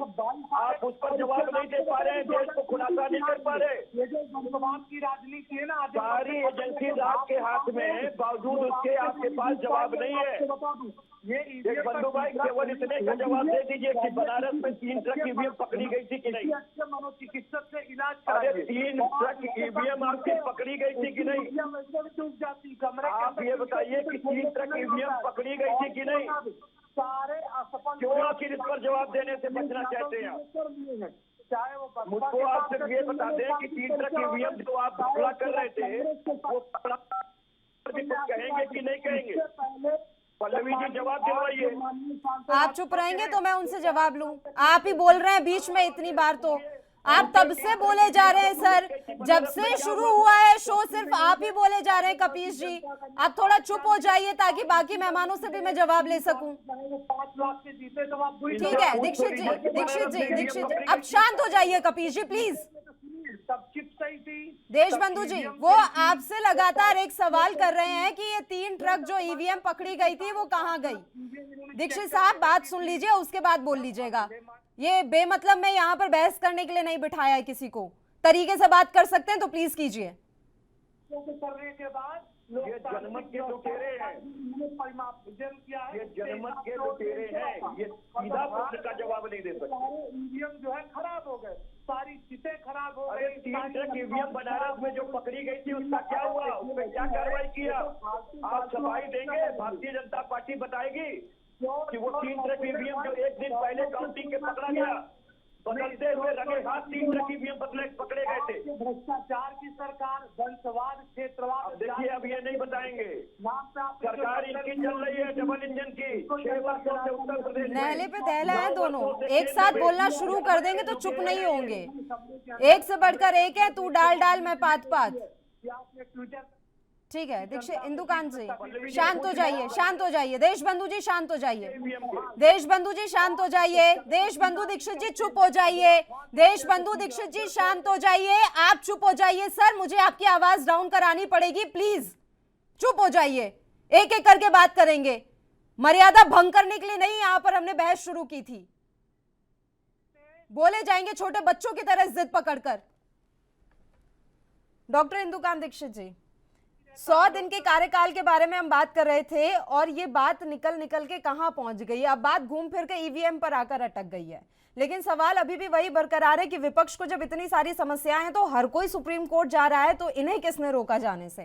आप उस पर जवाब नहीं दे पा रहे, देश को खुलासा नहीं कर पा रहे। ये जो जनसंवाद की राजनीति है ना, सारी एजेंसी राज के हाथ में है, बावजूद उसके आपके पास जवाब नहीं है। बता दूं, ये बंधु भाई केवल इतने का जवाब दे दीजिए कि बनारस में 3 ट्रक ईवीएम पकड़ी गई थी कि नहीं? अच्छे मनोचिकित्सक से इलाज अरे 3 ट्रक ईवीएम आपकी पकड़ी गई थी कि नहीं? डूब जाती कमरे। आप ये बताइए कि 3 ट्रक ईवीएम पकड़ी गई थी कि नहीं? सारे असफल क्यों आखिर इस पर जवाब देने से बचना चाहते हैं आप? चाहे वो मुझको आप सिर्फ ये बता दें कि 3 ट्रक ईवीएम जो आप घोषणा कर रहे थे वो कहेंगे कि नहीं कहेंगे? पल्लवी जी जवाब दिलवाइए। आप चुप रहेंगे तो मैं उनसे जवाब लूं? आप ही बोल रहे हैं बीच में इतनी बार, तो आप तब से बोले जा रहे हैं सर, जब से शुरू हुआ है शो सिर्फ आप ही बोले जा रहे हैं कपीश जी। आप थोड़ा चुप हो जाइए ताकि बाकी मेहमानों से भी मैं जवाब ले सकूं। 5 लाख से जीते तो आप ठीक है दीक्षित जी अब शांत हो जाइए कपीश जी प्लीज। तब चिप सही थी। देशबंधु जी वो आपसे लगातार एक सवाल कर रहे हैं कि ये 3 ट्रक जो ईवीएम पकड़ी गई थी वो कहाँ गई। दीक्षित साहब बात सुन लीजिए, उसके बाद बोल लीजिएगा। ये बेमतलब में यहाँ पर बहस करने के लिए नहीं बिठाया है किसी को, तरीके से बात कर सकते हैं तो प्लीज कीजिए। करने के बाद ये जनमत के लुटेरे हैं, ये जनमत के लुटेरे हैं, ये सीधा प्रश्न का जवाब नहीं दे सकते। ईवीएम जो है खराब हो गए, सारी चीजें खराब हो गई। 3 ट्रक ईवीएम बनारस में जो पकड़ी गई थी उसका क्या हुआ? उसमें क्या कार्रवाई किया? आप सफाई देंगे? भारतीय जनता पार्टी बताएगी कि वो 3 ट्रक ईवीएम जो एक दिन पहले काउंटिंग के पकड़ा गया बदलते हुए रंगे हाथ 3 ट्रक ईवीएम पकड़े गए थे। भ्रष्टाचार की सरकार, वंशवाद, क्षेत्रवाद। देखिए अब ये नहीं बताएंगे, सरकार इनकी चल रही है डबल इंजन की 6 वर्षों से उत्तर प्रदेश में। नहले पे दहला है दोनों, एक साथ बोलना शुरू कर देंगे तो चुप नहीं होंगे। एक से बढ़कर एक है, तू डाल डाल मैं पात पात। ठीक है दीक्षित इंदुकांत जी शांत हो जाइए, शांत हो जाइए। देशबंधु जी शांत हो जाइए, देशबंधु जी शांत हो जाइए। देशबंधु दीक्षित जी चुप हो जाइए, देशबंधु दीक्षित जी शांत हो जाइए। आप चुप हो जाइए सर, मुझे आपकी आवाज डाउन करानी पड़ेगी, प्लीज चुप हो जाइए। एक एक करके बात करेंगे, मर्यादा भंग करने के लिए नहीं यहाँ पर हमने बहस शुरू की थी। बोले जाएंगे छोटे बच्चों की तरह जिद पकड़कर। डॉक्टर इंदुकांत दीक्षित जी, 100 दिन के कार्यकाल के बारे में हम बात कर रहे थे और ये बात निकल के कहां पहुंच गई। अब बात घूम फिर के ईवीएम पर आकर अटक गई है, लेकिन सवाल अभी भी वही बरकरार है कि विपक्ष को जब इतनी सारी समस्याएं हैं तो हर कोई सुप्रीम कोर्ट जा रहा है, तो इन्हें किसने रोका जाने से?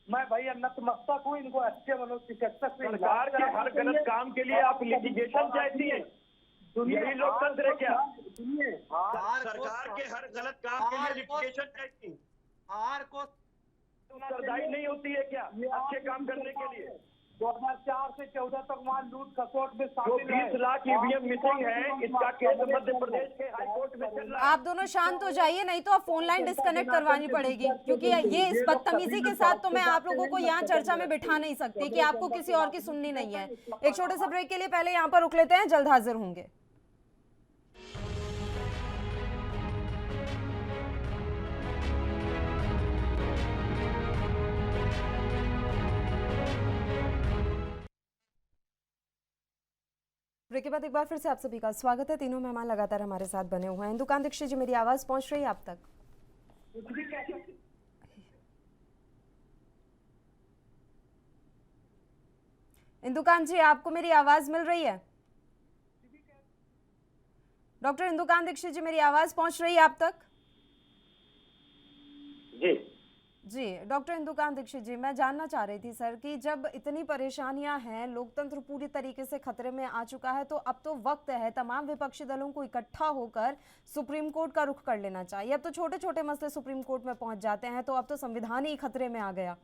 मैं भैया नतमस्तक हूँ, इनको अच्छे मनोचिकित्सक से सरकार के हर गलत काम के लिए आप लिटिगेशन चाहती है? यही लोकतंत्र है क्या? सरकार के हर गलत काम के लिए लिटिगेशन चाहती है? उत्तरदायी नहीं होती है क्या अच्छे काम करने के लिए? 2004 से 14 तक वहाँ लूट खसोट में जो शामिल है। 20 लाख ईवीएम मिसिंग है, इसका केस मध्य प्रदेश के हाईकोर्ट में चल रहा है। आप दोनों शांत हो जाइए, नहीं तो आप फोन लाइन डिस्कनेक्ट करवानी पड़ेगी, क्योंकि ये इस बदतमीजी के साथ तो मैं आप लोगों को यहाँ चर्चा में बिठा नहीं सकती कि आपको किसी और की सुननी नहीं है। एक छोटे से ब्रेक के लिए पहले यहाँ पर रुक लेते हैं, जल्द हाजिर होंगे। ब्रेक के बाद एक बार फिर से आप सभी का स्वागत है। तीनों मेहमान लगातार हमारे साथ बने हुए हैं। इंदुकांत दीक्षित जी, मेरी आवाज पहुंच रही है आप तक? इंदुकांत जी, आपको मेरी आवाज मिल रही है? डॉक्टर इंदुकांत दीक्षित जी, मेरी आवाज पहुंच रही है आप तक? जी डॉक्टर इंदुकांत दीक्षित जी, मैं जानना चाह रही थी सर कि जब इतनी परेशानियां हैं, लोकतंत्र पूरी तरीके से खतरे में आ चुका है, तो अब तो वक्त है तमाम विपक्षी दलों को इकट्ठा होकर सुप्रीम कोर्ट का रुख कर लेना चाहिए। अब तो छोटे छोटे मसले सुप्रीम कोर्ट में पहुंच जाते हैं, तो अब तो संविधान ही खतरे में आ गया,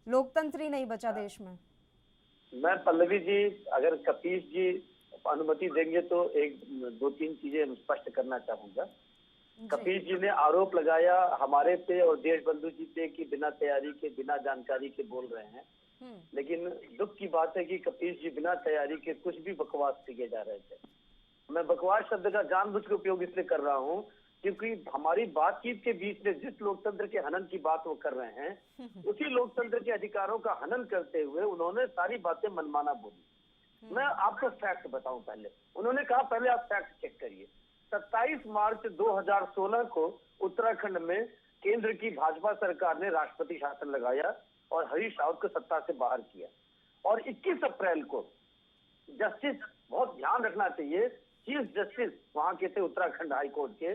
लोकतंत्र ही नहीं बचा देश में। मैं पल्लवी जी, अगर कपीश जी अनुमति देंगे तो एक 2-3 चीजें स्पष्ट करना चाहूंगा। कपिल जी ने आरोप लगाया हमारे पे और देशबंधु जी पे कि बिना तैयारी के, बिना जानकारी के बोल रहे हैं, लेकिन दुख की बात है कि कपिल जी बिना तैयारी के कुछ भी बकवास किए जा रहे थे। मैं बकवास शब्द का जानबूझ के उपयोग इसलिए कर रहा हूँ क्योंकि हमारी बातचीत के बीच में जिस लोकतंत्र के हनन की बात वो कर रहे हैं, उसी लोकतंत्र के अधिकारों का हनन करते हुए उन्होंने सारी बातें मनमाना बोली। मैं आपको फैक्ट बताऊं पहले। उन्होंने कहा पहले आप फैक्ट चेक करिए। 27 मार्च 2016 को उत्तराखंड में केंद्र की भाजपा सरकार ने राष्ट्रपति शासन लगाया और हरीश रावत को सत्ता से बाहर किया। और 21 अप्रैल को जस्टिस, बहुत ध्यान रखना चाहिए, चीफ जस्टिस वहां के थे उत्तराखंड हाई कोर्ट के,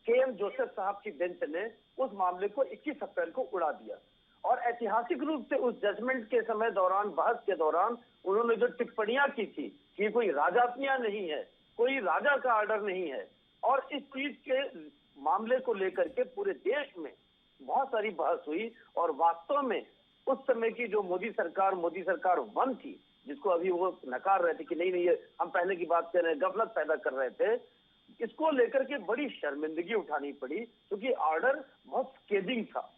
के.एम. जोसेफ साहब की बेंच ने उस मामले को 21 अप्रैल को उड़ा दिया। और ऐतिहासिक रूप से उस जजमेंट के समय दौरान, बहस के दौरान उन्होंने जो टिप्पणियां की थी कि कोई राजाज्ञा नहीं है, कोई राजा का ऑर्डर नहीं है, और इस चीज के मामले को लेकर के पूरे देश में बहुत सारी बहस हुई। और वास्तव में उस समय की जो मोदी सरकार 1 थी, जिसको अभी वो नकार रहे थे कि नहीं नहीं हम पहले की बात कर रहे हैं, गफलत पैदा कर रहे थे, इसको लेकर के बड़ी शर्मिंदगी उठानी पड़ी क्योंकि ऑर्डर बहुत स्केदिंग था,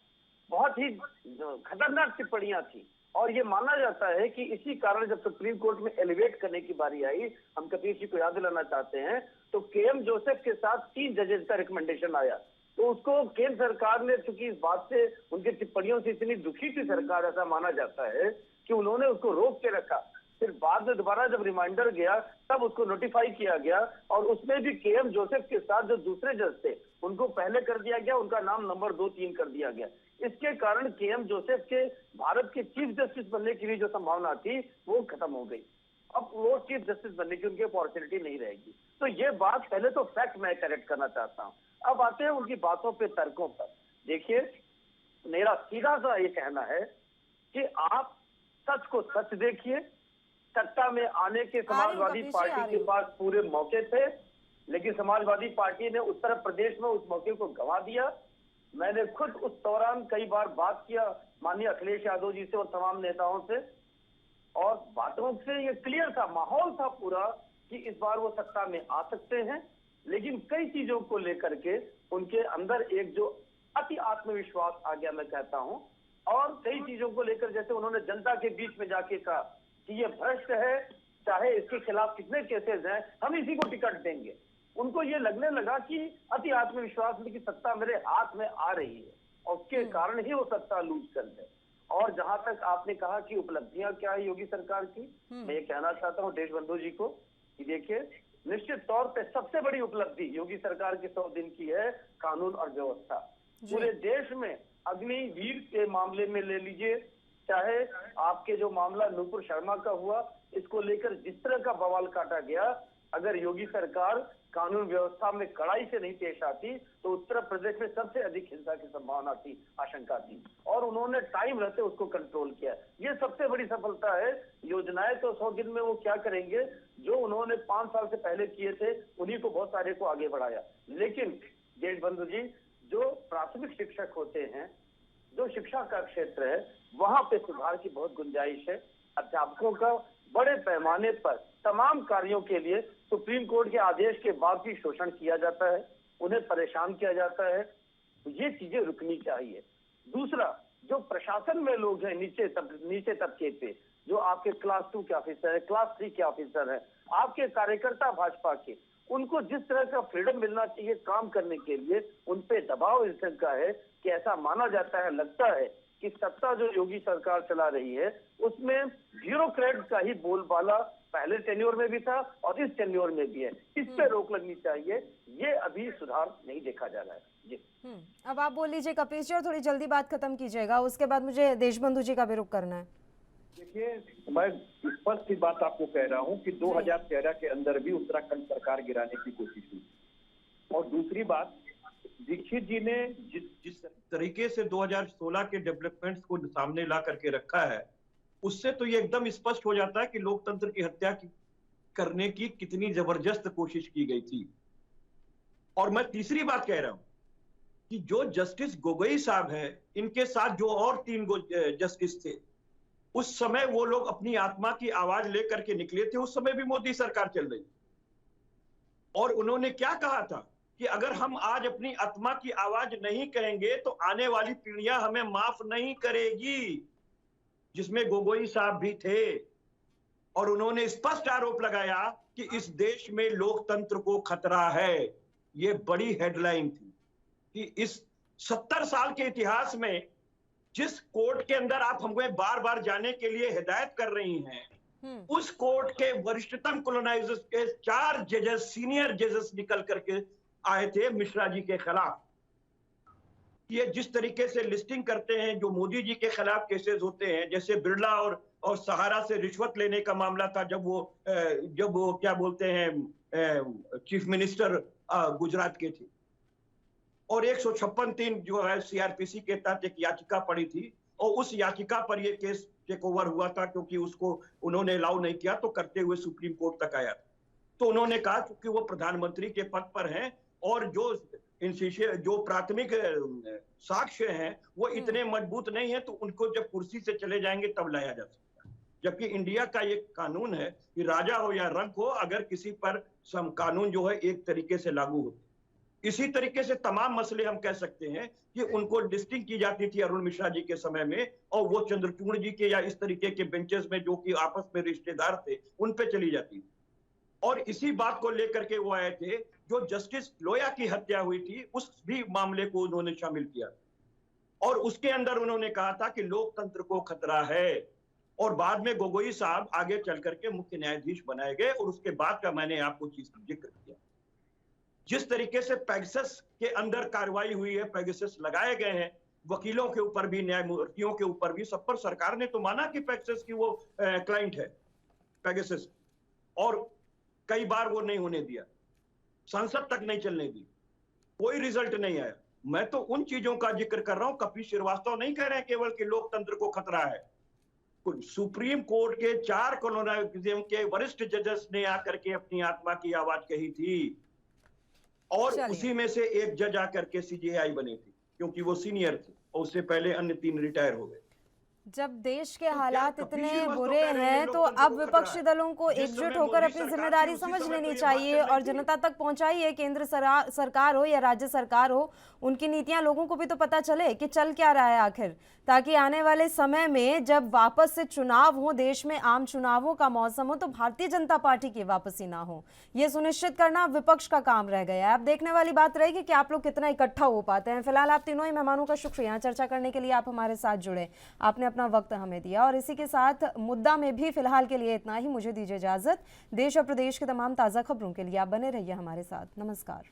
बहुत ही खतरनाक टिप्पणियां थी। और ये माना जाता है कि इसी कारण जब सुप्रीम कोर्ट में एलिवेट करने की बारी आई, हम कपिल जी को याद दिलाना चाहते हैं, तो के.एम. जोसेफ के साथ 3 जजेस का रिकमेंडेशन आया। तो उसको केंद्र सरकार ने, चूंकि इस बात से, उनकी टिप्पणियों से इतनी दुखी थी सरकार, ऐसा माना जाता है कि उन्होंने उसको रोक के रखा। फिर बाद में दोबारा जब रिमाइंडर गया तब उसको नोटिफाई किया गया और उसमें भी के.एम. जोसेफ के साथ जो दूसरे जज थे उनको पहले कर दिया गया, उनका नाम नंबर 2-3 कर दिया गया। इसके कारण के.एम. जोसेफ के भारत के चीफ जस्टिस बनने की भी जो संभावना थी वो खत्म हो गई। अब वो चीफ जस्टिस बनने की उनकी अपॉर्चुनिटी नहीं रहेगी। तो ये बात, पहले तो फैक्ट मैं करेक्ट करना चाहता हूँ। अब आते हैं उनकी बातों पे, तर्कों पर। देखिए, मेरा सीधा सा ये कहना है कि आप सच को सच देखिए। सत्ता में आने के समाजवादी पार्टी के पास पूरे मौके थे, लेकिन समाजवादी पार्टी ने उत्तर प्रदेश में उस मौके को गंवा दिया। मैंने खुद उस दौरान कई बार बात किया माननीय अखिलेश यादव जी से और तमाम नेताओं से, और बातों से ये क्लियर था, माहौल था पूरा कि इस बार वो सत्ता में आ सकते हैं, लेकिन कई चीजों को लेकर के उनके अंदर एक जो अति आत्मविश्वास आ गया मैं कहता हूं, और कई चीजों को लेकर जैसे उन्होंने जनता के बीच में जाके कहा कि ये भ्रष्ट है, चाहे इसके खिलाफ कितने केसेस हैं, हम इसी को टिकट देंगे। उनको ये लगने लगा कि अति आत्मविश्वास में कि सत्ता मेरे हाथ में आ रही है और उसके कारण ही वो सत्ता लूज कर दे। और जहां तक आपने कहा कि उपलब्धियां क्या है योगी सरकार की, मैं ये कहना चाहता हूं देशबंधु जी को कि देखिए, निश्चित तौर पे सबसे बड़ी उपलब्धि योगी सरकार के 100 दिन की है कानून और व्यवस्था। पूरे देश में अग्निवीर के मामले में ले लीजिए, चाहे आपके जो मामला नूपुर शर्मा का हुआ, इसको लेकर जिस तरह का बवाल काटा गया, अगर योगी सरकार कानून व्यवस्था में कड़ाई से नहीं पेश आती तो उत्तर प्रदेश में सबसे अधिक हिंसा की संभावना थी, आशंका थी, और उन्होंने टाइम रहते उसको कंट्रोल किया। ये सबसे बड़ी सफलता है। योजनाएं तो 100 दिन में वो क्या करेंगे, जो उन्होंने 5 साल से पहले किए थे उन्हीं को बहुत सारे को आगे बढ़ाया। लेकिन देशबंधु जी, जो प्राथमिक शिक्षक होते हैं, जो शिक्षा का क्षेत्र है, वहां पे सुधार की बहुत गुंजाइश है। अध्यापकों का बड़े पैमाने पर तमाम कार्यों के लिए सुप्रीम कोर्ट के आदेश के बाद भी शोषण किया जाता है, उन्हें परेशान किया जाता है, तो ये चीजें रुकनी चाहिए। दूसरा, जो प्रशासन में लोग हैं नीचे तबके पे, जो आपके क्लास 2 के ऑफिसर है, क्लास 3 के ऑफिसर है, आपके कार्यकर्ता भाजपा के, उनको जिस तरह का फ्रीडम मिलना चाहिए काम करने के लिए, उन पे दबाव इस ढंग का है कि ऐसा माना जाता है, लगता है कि सत्ता जो योगी सरकार चला रही है उसमें ब्यूरोक्रेट का ही बोलबाला पहले टेन्योर में भी था और इस टेन्योर में भी है। इस पे रोक लगनी चाहिए। ये अभी सुधार नहीं देखा जा रहा है जी। अब आप बोल लीजिए कपिश जी, और थोड़ी जल्दी बात खत्म कीजिएगा, उसके बाद मुझे देशबंधु जी का भी रुख करना है। देखिए, मैं स्पष्ट ही बात आपको कह रहा हूं कि 2013 के अंदर भी उत्तराखंड सरकार गिराने की कोशिश हुई। और दूसरी बात, दीक्षित जी ने जिस तरीके से 2016 के डेवलपमेंट्स को सामने ला करके रखा है, उससे तो ये एकदम स्पष्ट हो जाता है कि लोकतंत्र की हत्या करने की कितनी जबरदस्त कोशिश की गई थी। और मैं तीसरी बात कह रहा हूं कि जो जस्टिस गोगोई साहब हैं, इनके साथ जो और 3 जस्टिस थे, उस समय वो लोग अपनी आत्मा की आवाज लेकर के निकले थे। उस समय भी मोदी सरकार चल रही, और उन्होंने क्या कहा था कि अगर हम आज अपनी आत्मा की आवाज नहीं कहेंगे तो आने वाली पीढ़ियां हमें माफ नहीं करेगी, जिसमें गोगोई साहब भी थे। और उन्होंने स्पष्ट आरोप लगाया कि इस देश में लोकतंत्र को खतरा है। ये बड़ी हेडलाइन थी कि इस 70 साल के इतिहास में जिस कोर्ट के अंदर आप हमें बार बार जाने के लिए हिदायत कर रही हैं, उस कोर्ट के वरिष्ठतम कॉलोनाइजर्स के 4 जजेस, सीनियर जजेस निकल करके आए थे मिश्रा जी के खिलाफ। ये जिस तरीके से लिस्टिंग करते हैं, जो मोदी जी के खिलाफ केसेस होते हैं, जैसे बिरला और सहारा से रिश्वत लेने का मामला था, जब वो क्या बोलते हैं चीफ मिनिस्टर गुजरात के थे, और 156(3) जो है सीआरपीसी के तहत एक याचिका पड़ी थी, और उस याचिका पर ये केस टेक ओवर हुआ था, क्योंकि उसको उन्होंने अलाउ नहीं किया, तो करते हुए सुप्रीम कोर्ट तक आया। तो उन्होंने कहा क्योंकि वो प्रधानमंत्री के पद पर हैं और जो प्राथमिक साक्ष्य हैं वो इतने मजबूत नहीं है, तो उनको जब कुर्सी से चले जाएंगे तब लाया जा सकता है। जबकि इंडिया का ये कानून है कि राजा हो या रंक हो, अगर किसी पर कानून जो है एक तरीके से लागू होते। इसी तरीके से तमाम मसले हम कह सकते हैं कि उनको लिस्टिंग की जाती थी अरुण मिश्रा जी के समय में, और वो चंद्रचूड़ जी के या इस तरीके के बेंचेस में जो कि आपस में रिश्तेदार थे उन पे चली जाती थी। और इसी बात को लेकर के वो आए थे, जो जस्टिस लोया की हत्या हुई थी उस भी मामले को उन्होंने शामिल किया, और उसके अंदर उन्होंने कहा था कि लोकतंत्र को खतरा है। और बाद में गोगोई साहब आगे चल करके मुख्य न्यायाधीश बनाए गए, और उसके बाद का मैंने आपको चीज जिक्र किया। जिस तरीके से पेगासस के अंदर कार्रवाई हुई है, पेगासस लगाए गए हैं वकीलों के ऊपर भी, न्यायमूर्तियों के ऊपर भी, सब पर सरकार ने तो माना कि पेगासस की वो क्लाइंट है पेगासस, और कई बार वो नहीं होने दिया, संसद तक नहीं चलने दी, कोई रिजल्ट नहीं आया। मैं तो उन चीजों का जिक्र कर रहा हूं, कपिल श्रीवास्तव नहीं कह रहे हैं केवल कि लोकतंत्र को खतरा है। सुप्रीम कोर्ट के 4 कॉलोनाइजम के वरिष्ठ जजेस ने आकर के अपनी आत्मा की आवाज कही थी और चलिए। उसी में से एक जज आकर के सीजेआई बने थे, क्योंकि वो सीनियर थे और उससे पहले अन्य 3 रिटायर हो गए। जब देश के तो हालात क्या इतने कपिल बुरे कह रहे हैं हैं लोग तो तंत्र अब को खतरा विपक्षी है? दलों को जिस एकजुट समय होकर मोदी अपनी सरकार थी, जिम्मेदारी उसी समझ समय लेनी तो ये बात चाहिए चल और रही थी। जनता तक पहुंचाइए। केंद्र सरकार हो या राज्य सरकार हो, उनकी नीतियां लोगों को भी तो पता चले कि चल क्या रहा है आखिर, ताकि आने वाले समय में जब वापस से चुनाव हो, देश में आम चुनावों का मौसम हो, तो भारतीय जनता पार्टी की वापसी ना हो। ये सुनिश्चित करना विपक्ष का काम रह गया है। अब देखने वाली बात रहेगी कि आप लोग कितना इकट्ठा हो पाते हैं। फिलहाल आप तीनों ही मेहमानों का शुक्रिया, चर्चा करने के लिए आप हमारे साथ जुड़े, आपने अपना वक्त हमें दिया। और इसी के साथ मुद्दा में भी फिलहाल के लिए इतना ही। मुझे दीजिए इजाजत। देश और प्रदेश के तमाम ताज़ा खबरों के लिए आप बने रहिए हमारे साथ। नमस्कार।